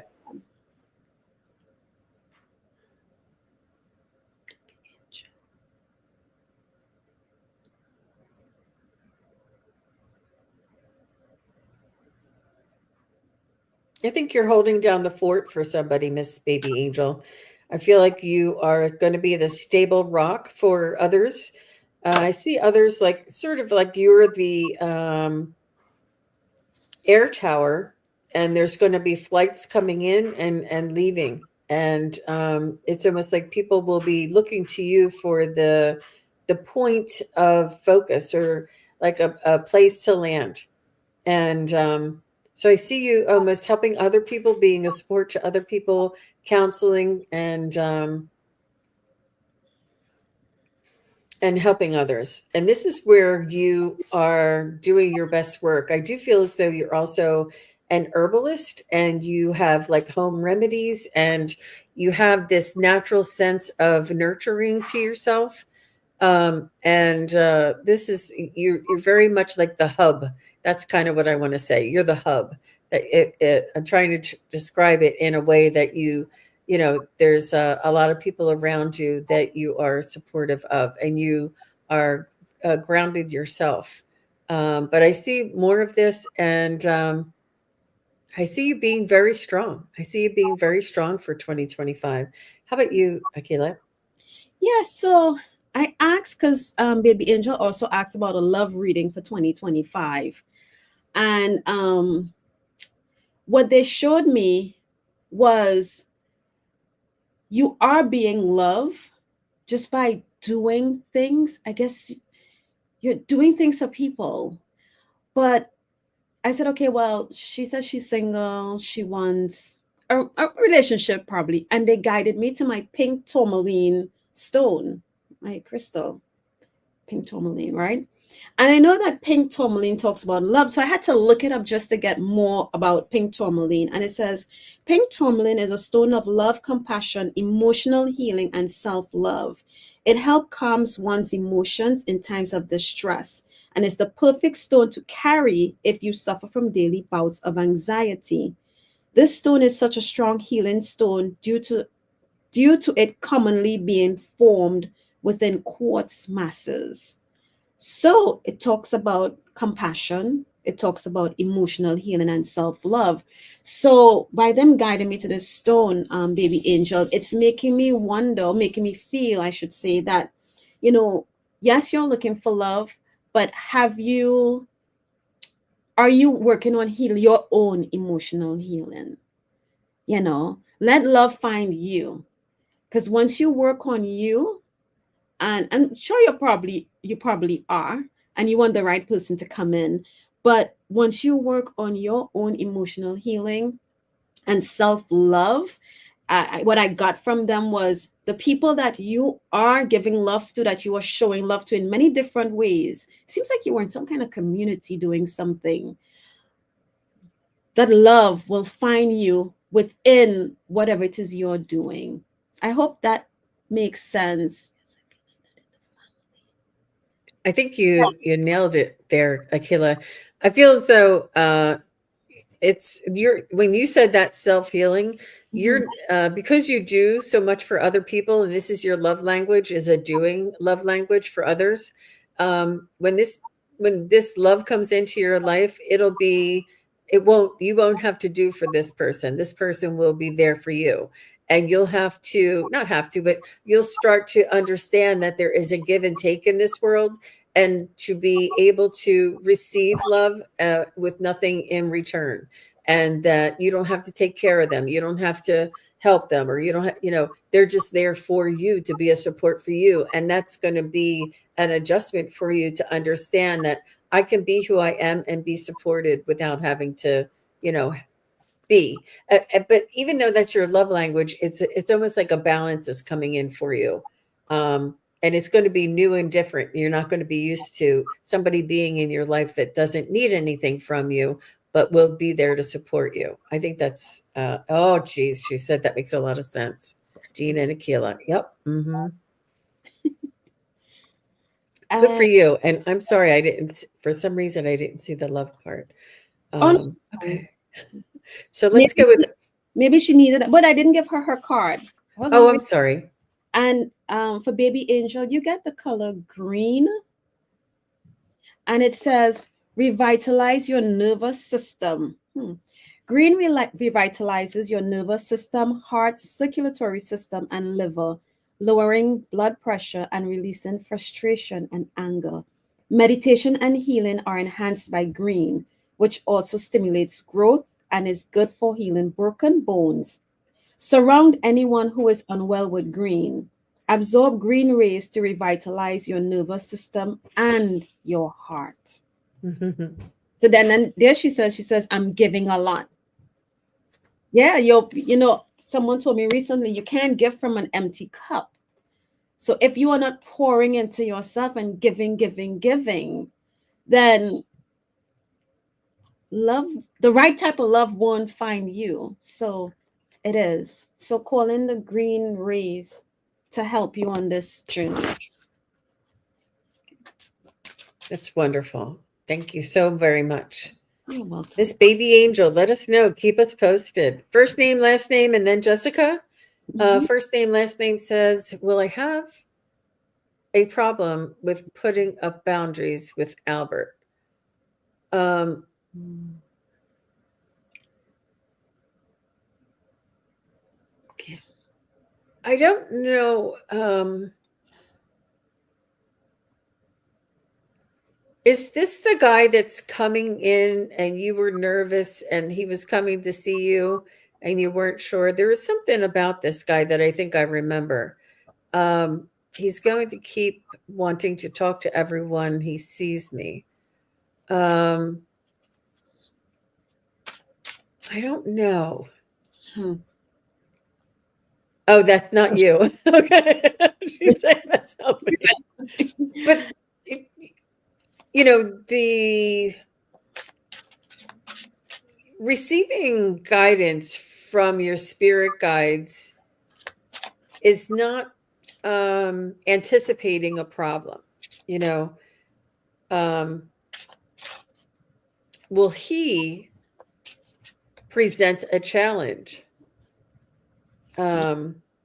I think you're holding down the fort for somebody, Miss Baby Angel. I feel like you are going to be the stable rock for others. I see others like sort of like you're the air tower, and there's going to be flights coming in and leaving, and it's almost like people will be looking to you for the point of focus or like a place to land. And so I see you almost helping other people, being a support to other people, counseling and helping others. And this is where you are doing your best work. I do feel as though you're also an herbalist and you have like home remedies and you have this natural sense of nurturing to yourself. And this is you're very much like the hub. That's kind of what I want to say. You're the hub. I'm trying to describe it in a way that you know there's a lot of people around you that you are supportive of, and you are grounded yourself. But I see more of this, and I see you being very strong. I see you being very strong for 2025. How about you, Akila? Yeah, so I asked because Baby Angel also asked about a love reading for 2025. And what they showed me was you are being loved just by doing things. I guess you're doing things for people. But I said, okay, well, she says she's single. She wants a relationship, probably. And they guided me to my pink tourmaline stone, my crystal, pink tourmaline, right? And I know that pink tourmaline talks about love. So I had to look it up just to get more about pink tourmaline. And it says pink tourmaline is a stone of love, compassion, emotional healing, and self love. It helps calms one's emotions in times of distress and is the perfect stone to carry if you suffer from daily bouts of anxiety. This stone is such a strong healing stone due to it commonly being formed within quartz masses. So it talks about compassion, it talks about emotional healing and self love. So by them guiding me to this stone, Baby Angel, it's making me wonder, making me feel, I should say, that, you know, yes, you're looking for love, but are you working on heal your own emotional healing? Let love find you. Because once you work on you, and sure you probably are, and you want the right person to come in, but once you work on your own emotional healing and self-love, what I got from them was the people that you are giving love to, that you are showing love to in many different ways. Seems like you were in some kind of community doing something. That love will find you within whatever it is you're doing. I hope that makes sense. I think you nailed it there, Akila. I feel as though it's you're when you said that self-healing, Mhm. you're because you do so much for other people, and this is your love language, is a doing love language for others. When this love comes into your life, you won't have to do for this person. This person will be there for you. and you'll have to, not have to, but you'll start to understand that there is a give and take in this world, and to be able to receive love with nothing in return, and that you don't have to take care of them, you don't have to help them, or you don't have, they're just there for you, to be a support for you. And that's going to be an adjustment for you to understand that I can be who I am and be supported without having to, you know, be. But even though that's your love language, it's almost like a balance is coming in for you. And it's going to be new and different. You're not going to be used to somebody being in your life that doesn't need anything from you, but will be there to support you. I think that's, oh, geez, she said that makes a lot of sense. Jean and Akela. Yep. Good for And you. And I'm sorry, for some reason, I didn't see the love part. on Okay. So let's go with, maybe she needed it, but I didn't give her her card. Hold oh, on. I'm sorry. And for baby angel, you get the color green, and it says revitalize your nervous system. Green revitalizes your nervous system, heart, circulatory system, and liver, lowering blood pressure and releasing frustration and anger. Meditation and healing are enhanced by green, which also stimulates growth and is good for healing broken bones. Surround anyone who is unwell with green. Absorb green rays to revitalize your nervous system and your heart. So then there she says, I'm giving a lot. Yeah, someone told me recently, you can't give from an empty cup. So if you are not pouring into yourself and giving, then love, the right type of love won't find you. So it is. So call in the green rays to help you on this journey. That's wonderful. Thank you so very much. You're welcome. Miss Baby Angel, let us know. Keep us posted. First name, last name, and then Jessica. First name, last name says, will I have a problem with putting up boundaries with Albert? Okay. I don't know. Is this the guy that's coming in and you were nervous and he was coming to see you and you weren't sure? There was something about this guy that I think I remember. He's going to keep wanting to talk to everyone he sees me. I don't know. Oh, that's not you. Okay. She's saying that's not me. But, the receiving guidance from your spirit guides is not anticipating a problem. Will he present a challenge?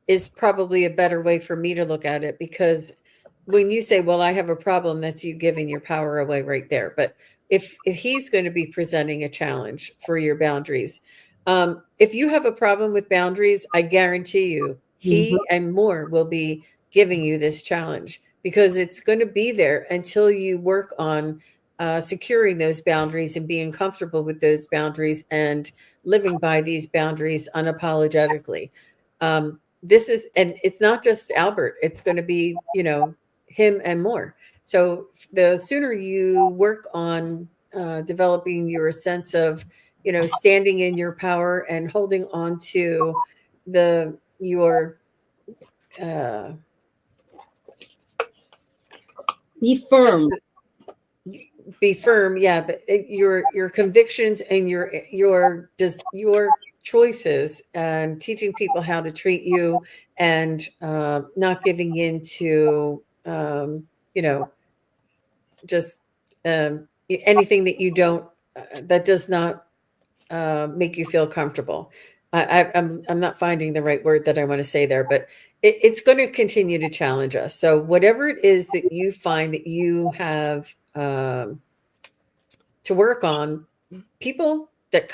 Is probably a better way for me to look at it, because when you say, well, I have a problem, that's you giving your power away right there. But if he's going to be presenting a challenge for your boundaries, if you have a problem with boundaries, I guarantee you he and more will be giving you this challenge, because it's going to be there until you work on securing those boundaries and being comfortable with those boundaries and living by these boundaries unapologetically. This is, and it's not just Albert, it's going to be, him and more. So the sooner you work on developing your sense of, standing in your power and holding on to your be firm. Be firm, yeah, but your convictions and your choices, and teaching people how to treat you, and not giving in to just anything that you don't that does not make you feel comfortable. I'm not finding the right word that I want to say there, but it's going to continue to challenge us. So whatever it is that you find that you have to work on, people that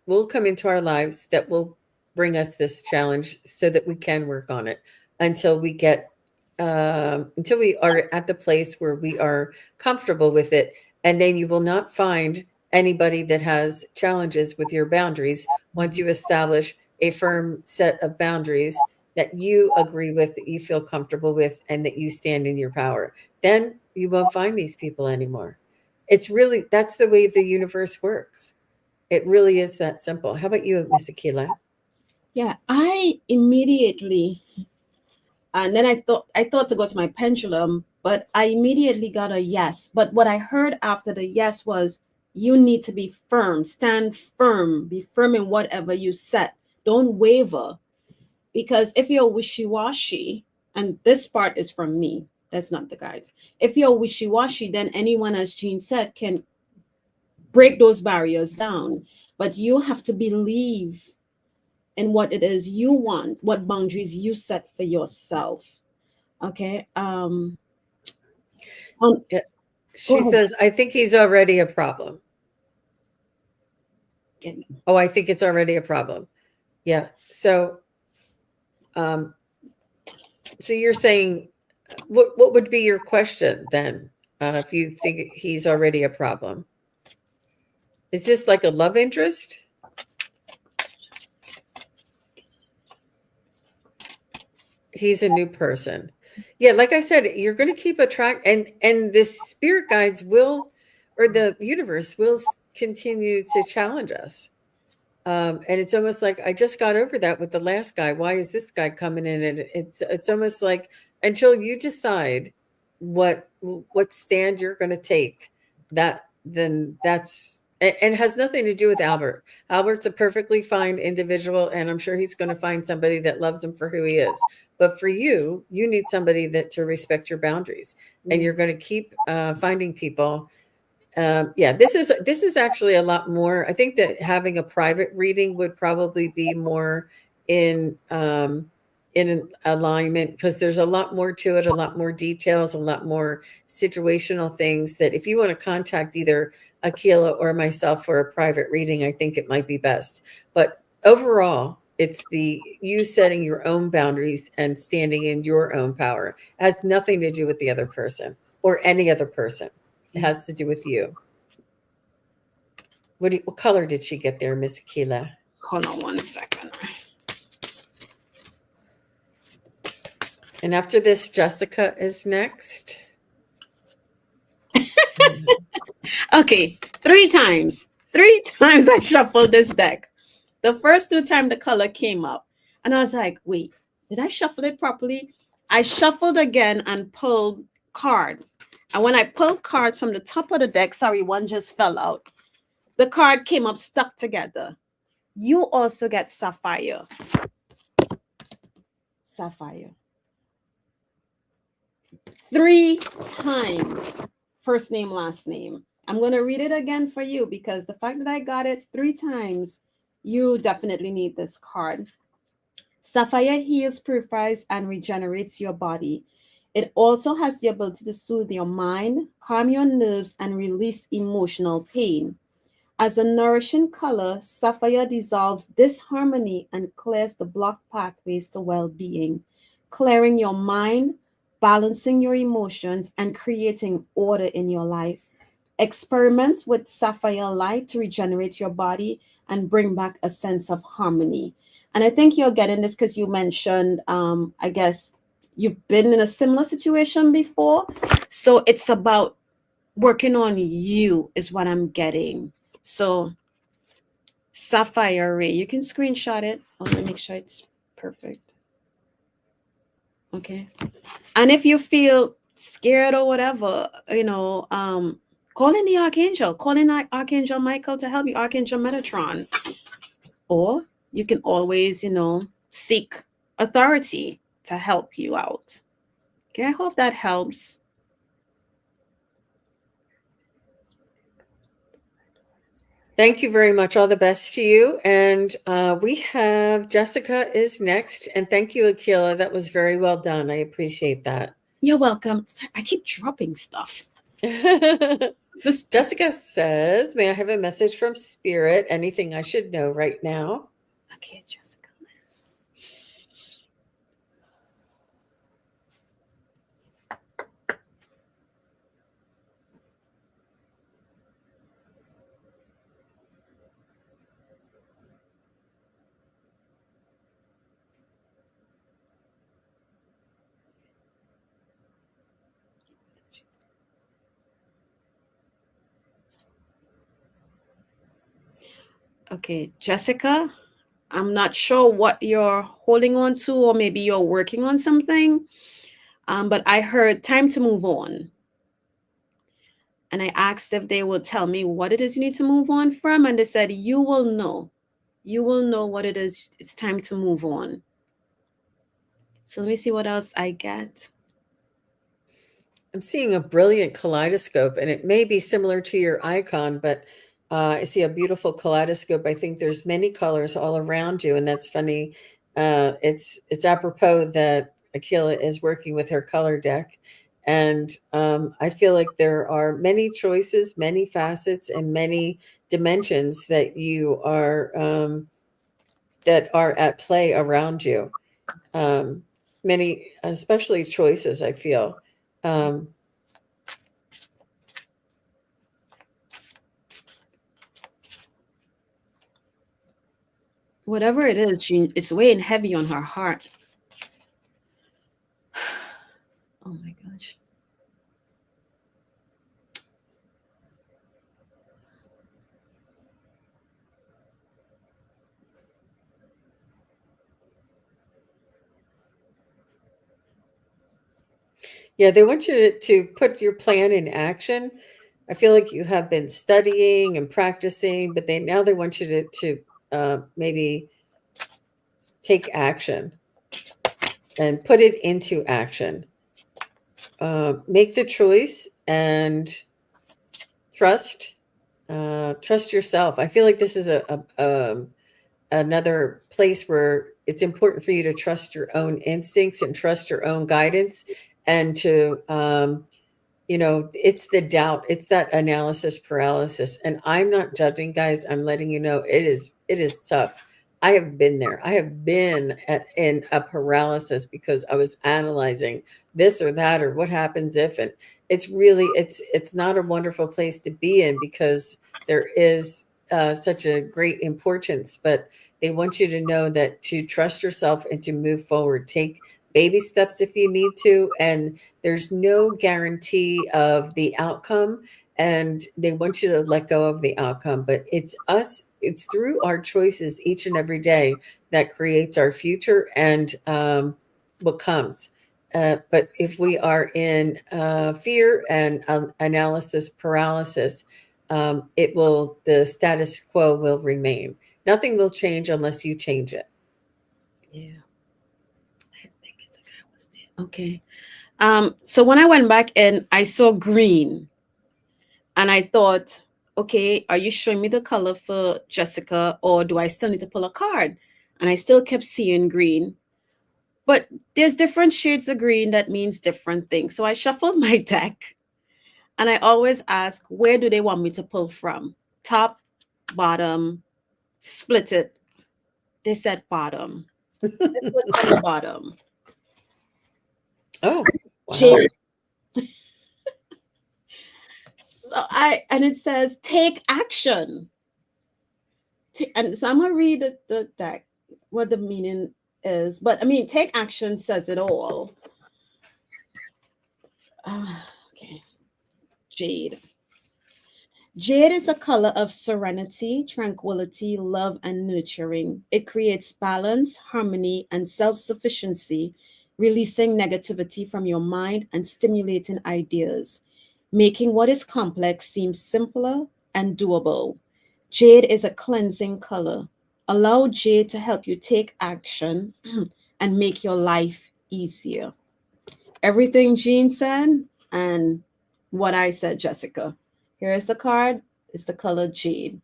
will come into our lives that will bring us this challenge so that we can work on it until we get until we are at the place where we are comfortable with it. And then you will not find anybody that has challenges with your boundaries once you establish a firm set of boundaries that you agree with, that you feel comfortable with, and that you stand in your power. Then you won't find these people anymore. It's really, that's the way the universe works. It really is that simple. How about you, Miss Akela? Yeah, I immediately, and then I thought to go to my pendulum, but I immediately got a yes. But what I heard after the yes was, you need to be firm, stand firm, be firm in whatever you set. Don't waver, because if you're wishy-washy, and this part is from me, that's not the guides. If you're wishy-washy, then anyone, as Jean said, can break those barriers down. But you have to believe in what it is you want, what boundaries you set for yourself. Okay. Um Yeah. Go She ahead. says, I think he's already a problem. Oh, I think it's already a problem. Yeah. Um, so you're saying, what would be your question then, if you think he's already a problem? Is this like a love interest? He's a new person. Yeah, like I said, you're going to keep attract, and the spirit guides will, or the universe will continue to challenge us. And it's almost like I just got over that with the last guy. Why is this guy coming in? And it's almost like until you decide what stand you're going to take, that then that's and it has nothing to do with Albert. Albert's a perfectly fine individual, and I'm sure he's going to find somebody that loves him for who he is. But for you, you need somebody that to respect your boundaries, and you're going to keep finding people. Yeah, this is actually a lot more. I think that having a private reading would probably be more in in an alignment, because there's a lot more to it, a lot more details, a lot more situational things that if you want to contact either Akela or myself for a private reading, I think it might be best. But overall, it's the you setting your own boundaries and standing in your own power. It has nothing to do with the other person or any other person. It has to do with you. What color did she get there, Miss Akela? Hold on one second. And after this, Jessica is next. Okay, three times. Three times I shuffled this deck. The first two times the color came up, and I was like, wait, did I shuffle it properly? I shuffled again and pulled card. And when I pulled cards from the top of the deck, sorry, one just fell out. The card came up stuck together. You also get sapphire. Sapphire. Three times. First name, last name. I'm going to read it again for you because the fact that I got it three times, you definitely need this card. Sapphire heals, purifies, and regenerates your body. It also has the ability to soothe your mind, calm your nerves, and release emotional pain. As a nourishing color, sapphire dissolves disharmony and clears the blocked pathways to well being, clearing your mind, balancing your emotions, and creating order in your life. Experiment with sapphire light to regenerate your body and bring back a sense of harmony. And I think you're getting this because you mentioned, I guess, you've been in a similar situation before. So it's about working on you, is what I'm getting. So sapphire ray, you can screenshot it. I want to make sure it's perfect. Okay. And if you feel scared or whatever, call in the archangel, call in Archangel Michael to help you, Archangel Metatron. Or you can always, seek authority to help you out. Okay, I hope that helps. Thank you very much. All the best to you. And we have Jessica is next. And thank you, Akela. That was very well done. I appreciate that. You're welcome. Sorry, I keep dropping stuff. Jessica says, may I have a message from Spirit? Anything I should know right now? Okay, Jessica. Okay, Jessica, I'm not sure what you're holding on to, or maybe you're working on something. But I heard time to move on. And I asked if they will tell me what it is you need to move on from. And they said, you will know. You will know what it is. It's time to move on. So let me see what else I get. I'm seeing a brilliant kaleidoscope, and it may be similar to your icon, but I see a beautiful kaleidoscope. I think there's many colors all around you, and that's funny. It's apropos that Akela is working with her color deck, and I feel like there are many choices, many facets, and many dimensions that are at play around you. Um, Many, especially choices. I feel. Um, Whatever it is, it's weighing heavy on her heart. Oh my gosh. Yeah, they want you to put your plan in action. I feel like you have been studying and practicing, but they want you to maybe take action and put it into action. Make the choice and trust. Trust yourself. I feel like this is another place where it's important for you to trust your own instincts and trust your own guidance, and to it's the doubt, it's that analysis paralysis. And I'm not judging, guys. I'm letting you know it is tough. I have been there. I have been in a paralysis because I was analyzing this or that, or what happens if. And it's not a wonderful place to be in, because there is such a great importance. But they want you to know that to trust yourself and to move forward. Take baby steps if you need to, and there's no guarantee of the outcome, and they want you to let go of the outcome. But it's through our choices each and every day that creates our future and what comes. But if we are in fear and analysis paralysis, the status quo will remain. Nothing will change unless you change it. Yeah, I think it's a guy was there. Okay. So when I went back and I saw green, and I thought, okay, are you showing me the color for Jessica, or do I still need to pull a card? And I still kept seeing green. But there's different shades of green that means different things. So I shuffled my deck, and I always ask, where do they want me to pull from? Top, bottom, split it. They said bottom. This was on the bottom. Oh, wow. Jade. And it says take action. And so I'm gonna read the deck, what the meaning is. But I mean, take action says it all. Okay, jade. Jade is a color of serenity, tranquility, love, and nurturing. It creates balance, harmony, and self sufficiency, releasing negativity from your mind and stimulating ideas, making what is complex seem simpler and doable. Jade is a cleansing color. Allow jade to help you take action and make your life easier. Everything Jean said and what I said, Jessica. Here is the card. It's the color jade.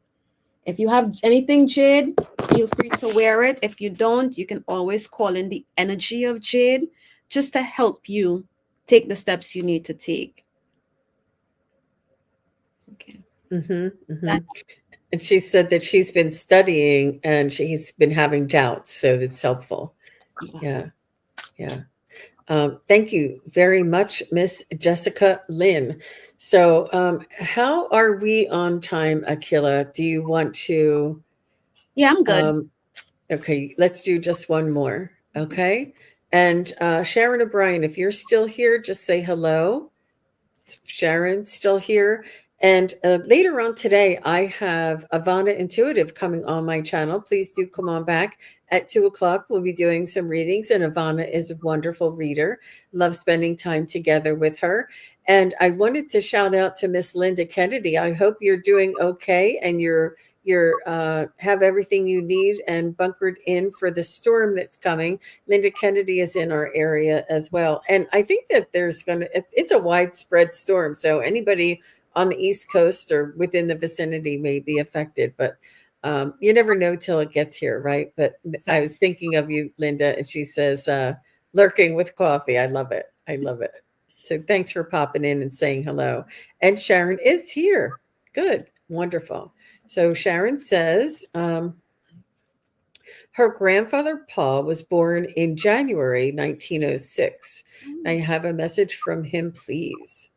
If you have anything jade, feel free to wear it. If you don't, you can always call in the energy of jade just to help you take the steps you need to take. Okay. Hmm, hmm. That, And she said that she's been studying and she's been having doubts, so it's helpful. Yeah, yeah. Thank you very much, Miss Jessica Lynn. So, how are we on time, Akila? Do you want to? yeah, I'm good. Um, okay, let's do just one more. Okay. And Sharon O'Brien, if you're still here, just say hello. Sharon's still here. And later on today, I have Ivana Intuitive coming on my channel. Please do come on back at 2 o'clock. We'll be doing some readings, and Ivana is a wonderful reader. Love spending time together with her. And I wanted to shout out to Miss Linda Kennedy. I hope you're doing okay and you're have everything you need and bunkered in for the storm that's coming. Linda Kennedy is in our area as well, and I think that it's a widespread storm. So anybody on the East Coast or within the vicinity may be affected, but you never know till it gets here, right? But I was thinking of you, Linda, and she says, lurking with coffee. I love it. I love it. So thanks for popping in and saying hello. And Sharon is here. Good. Wonderful. So Sharon says, her grandfather Paul was born in January 1906. I have a message from him, please.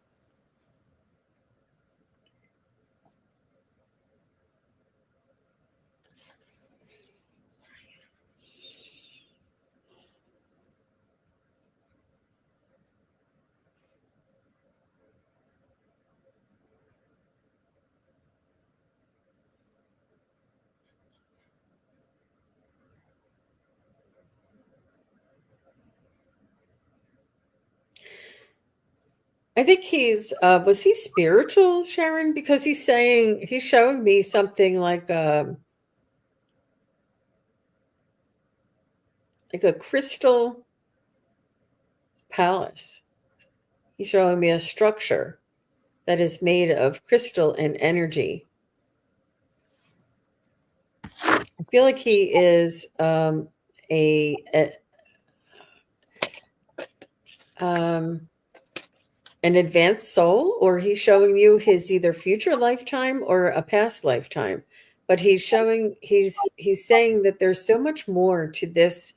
I think was he spiritual, Sharon? Because he's showing me something like a crystal palace. He's showing me a structure that is made of crystal and energy. I feel like he is an advanced soul, or he's showing you his either future lifetime or a past lifetime. But he's saying that there's so much more to this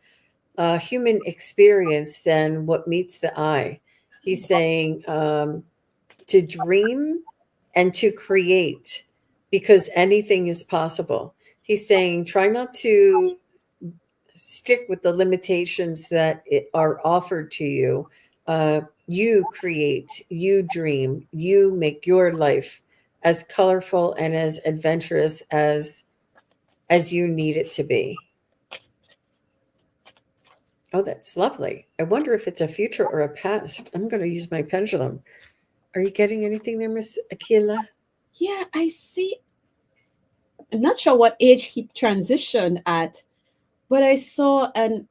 human experience than what meets the eye. He's saying to dream and to create, because anything is possible. He's saying try not to stick with the limitations that are offered to you. You create, you dream, you make your life as colorful and as adventurous as you need it to be. Oh, that's lovely. I wonder if it's a future or a past. I'm going to use my pendulum. Are you getting anything there, Miss Akela? Yeah, I see. I'm not sure what age he transitioned at, but I saw an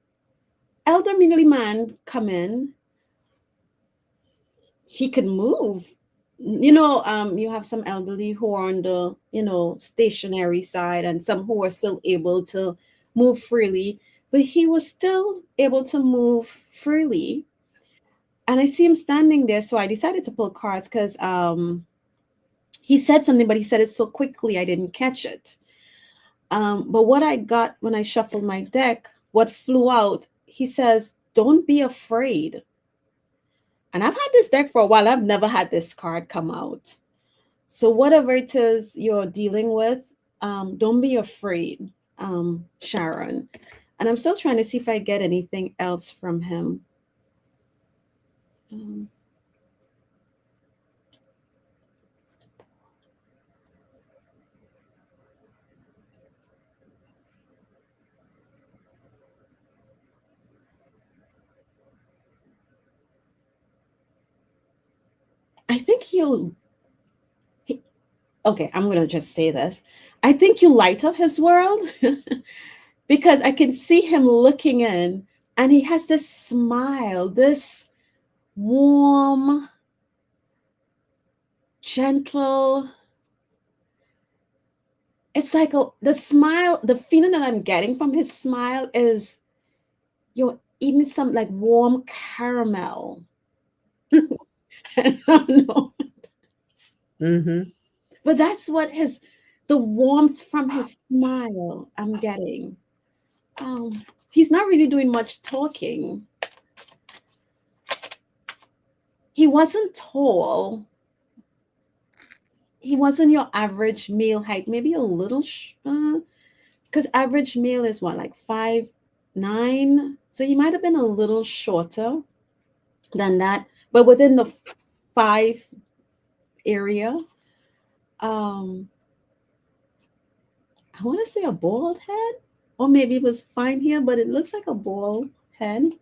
elderly man come in. He could move. You have some elderly who are on the, stationary side, and some who are still able to move freely, but he was still able to move freely. And I see him standing there, so I decided to pull cards because he said something, but he said it so quickly I didn't catch it. But what I got when I shuffled my deck, what flew out, he says, "Don't be afraid." And I've had this deck for a while. I've never had this card come out. So whatever it is you're dealing with, don't be afraid, Sharon. And I'm still trying to see if I get anything else from him. I think okay, I'm going to just say this. I think you light up his world because I can see him looking in, and he has this smile, this warm, gentle. It's like the smile, the feeling that I'm getting from his smile is you're eating some like warm caramel. I don't know. Mm-hmm. But that's what the warmth from his smile I'm getting. He's not really doing much talking. He wasn't tall. He wasn't your average male height, maybe a little, because average male is what, like 5'9". So he might have been a little shorter than that, but within the 5 area. um I want to say a bald head, or maybe it was fine here, but it looks like a bald head.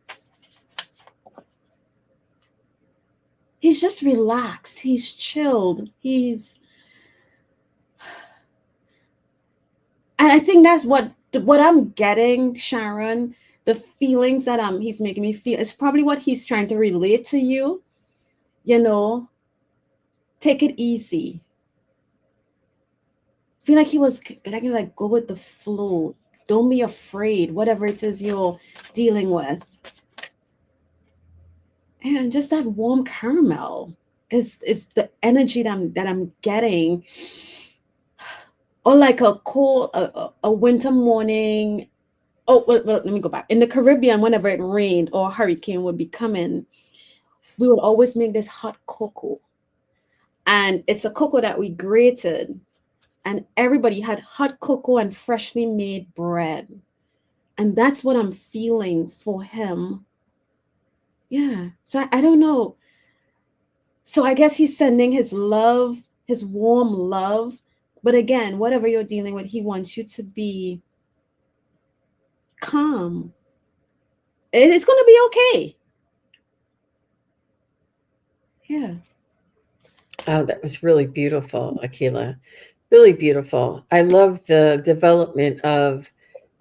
He's just relaxed. He's chilled. And I think that's what I'm getting, Sharon. The feelings that he's making me feel is probably what he's trying to relate to you. You know, take it easy. Feel like he was like, go with the flow. Don't be afraid, whatever it is you're dealing with. And just that warm caramel is the energy that I'm getting. Or like a cold a winter morning. Oh, well, let me go back. In the Caribbean, whenever it rained or a hurricane would be coming, we would always make this hot cocoa. And it's a cocoa that we grated, and everybody had hot cocoa and freshly made bread. And that's what I'm feeling for him. Yeah. So I don't know. So I guess he's sending his love, his warm love. But again, whatever you're dealing with, he wants you to be calm. It's going to be okay. Yeah. Oh, that was really beautiful, Akela. Really beautiful. I love the development of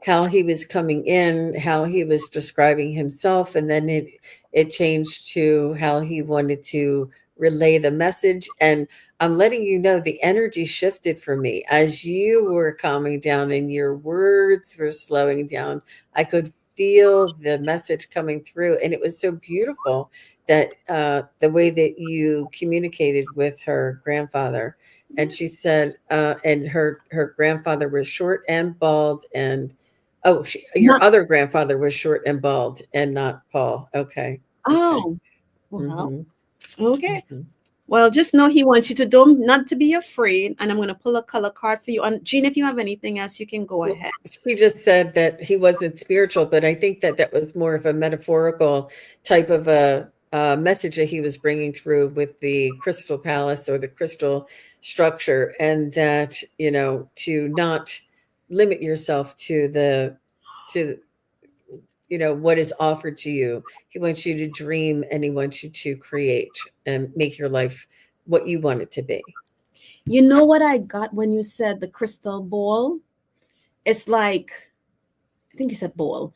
how he was coming in, how he was describing himself, and then it changed to how he wanted to relay the message. And I'm letting you know the energy shifted for me as you were calming down and your words were slowing down. I could feel the message coming through, and it was so beautiful that the way that you communicated with her grandfather. And she said, and her grandfather was short and bald, and oh, your Not, other grandfather was short and bald, and not Paul. Okay, okay. oh, well, Mm-hmm, okay. mm-hmm. Well, just know he wants you to don't not to be afraid. And I'm going to pull a color card for you. And Jean, if you have anything else, you can go Well, ahead. she just said that he wasn't spiritual, but I think that that was more of a metaphorical type of a message that he was bringing through with the crystal palace or the crystal structure, and that to not limit yourself to what is offered to you. He wants you to dream, and he wants you to create and make your life what you want it to be. You know what I got when you said the crystal ball? It's like, I think you said ball.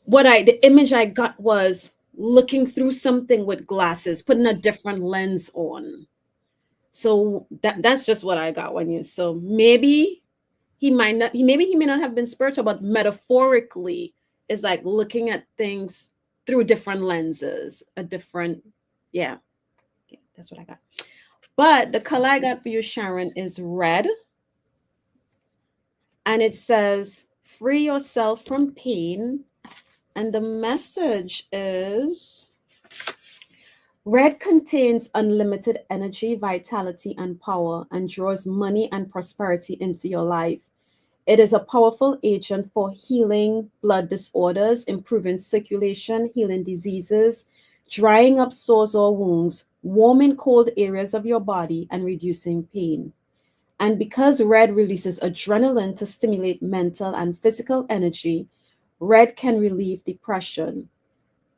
The image I got was looking through something with glasses, putting a different lens on. So that's just what I got when you. So maybe he may not have been spiritual, but metaphorically is like looking at things through different lenses, a different, yeah, yeah, that's what I got. But the color I got for you, Sharon, is red. And it says, free yourself from pain. And the message is, red contains unlimited energy, vitality, and power, and draws money and prosperity into your life. It is a powerful agent for healing blood disorders, improving circulation, healing diseases, drying up sores or wounds, warming cold areas of your body, and reducing pain. And because red releases adrenaline to stimulate mental and physical energy, red can relieve depression.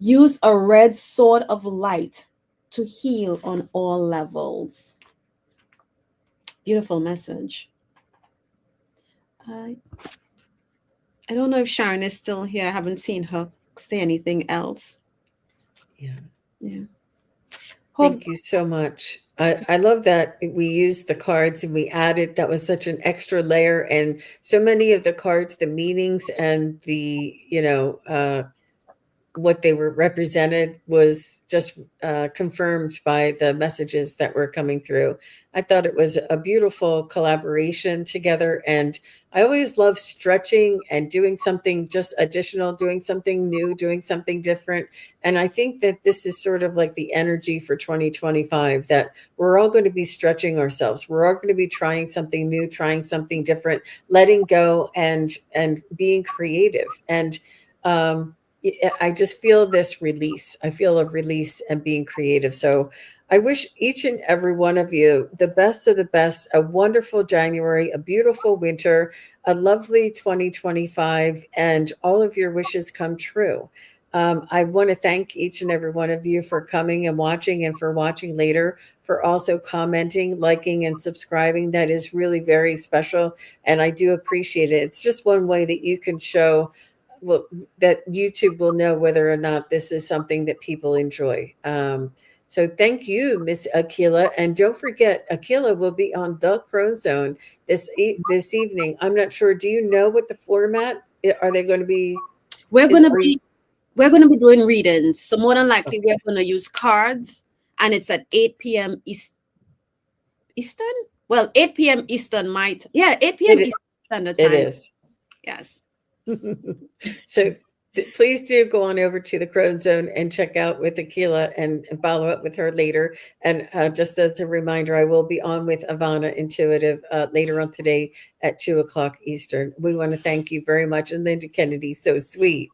Use a red sword of light to heal on all levels. Beautiful message. I I don't know if Sharon is still here. I haven't seen her say anything else. Yeah. Yeah. Hope. Thank you so much. I love that we used the cards and we added, that was such an extra layer. And so many of the cards, the meanings and what they were represented was just confirmed by the messages that were coming through. I thought it was a beautiful collaboration together. And I always love stretching and doing something just additional, doing something new, doing something different. And I think that this is sort of like the energy for 2025, that we're all going to be stretching ourselves. We're all going to be trying something new, trying something different, letting go and being creative. And I just feel this release. I feel a release and being creative. So I wish each and every one of you the best of the best, a wonderful January, a beautiful winter, a lovely 2025, and all of your wishes come true. I want to thank each and every one of you for coming and for watching later, for also commenting, liking, and subscribing. That is really very special, and I do appreciate it. It's just one way that you can show, well, that YouTube will know whether or not this is something that people enjoy. So thank you, Miss Akela, and don't forget, Akela will be on the Crow Zone this evening. I'm not sure. Do you know what the format? Are they going to be? We're Is gonna are you be we're gonna be doing readings. So more than likely we're okay? gonna use cards, and it's at 8 p.m. Eastern. Well, 8 p.m. Eastern might, yeah, 8 p.m. It Eastern Standard it Time. is. Yes. So please do go on over to the Crone Zone and check out with Akila and follow up with her later. And just as a reminder, I will be on with Ivana Intuitive later on today at 2 o'clock Eastern. We want to thank you very much. And Linda Kennedy, so sweet.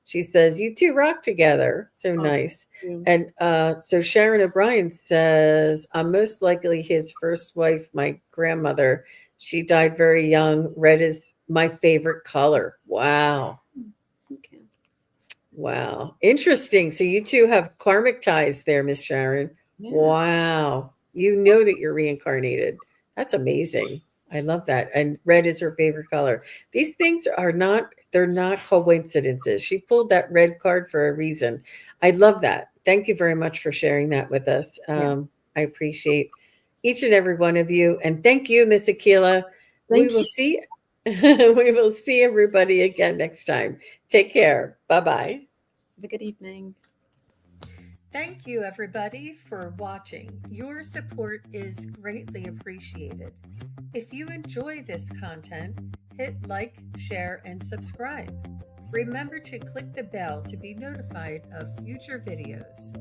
She says, "You two rock together." So Oh, nice. thank you. And so Sharon O'Brien says, "I'm most likely his first wife, my grandmother. She died very young. Red is my favorite color." Wow. Okay. Wow. Interesting. So you two have karmic ties there, Miss Sharon. Yeah. Wow. You know that you're reincarnated. That's amazing. I love that. And red is her favorite color. These things are not, they're not coincidences. She pulled that red card for a reason. I love that. Thank you very much for sharing that with us. Yeah. I appreciate each and every one of you. And thank you, Miss Akila. We Thank will you. see we will see everybody again next time. Take care. Bye-bye. Have a good evening. Thank you, everybody, for watching. Your support is greatly appreciated. If you enjoy this content, hit like, share, and subscribe. Remember to click the bell to be notified of future videos.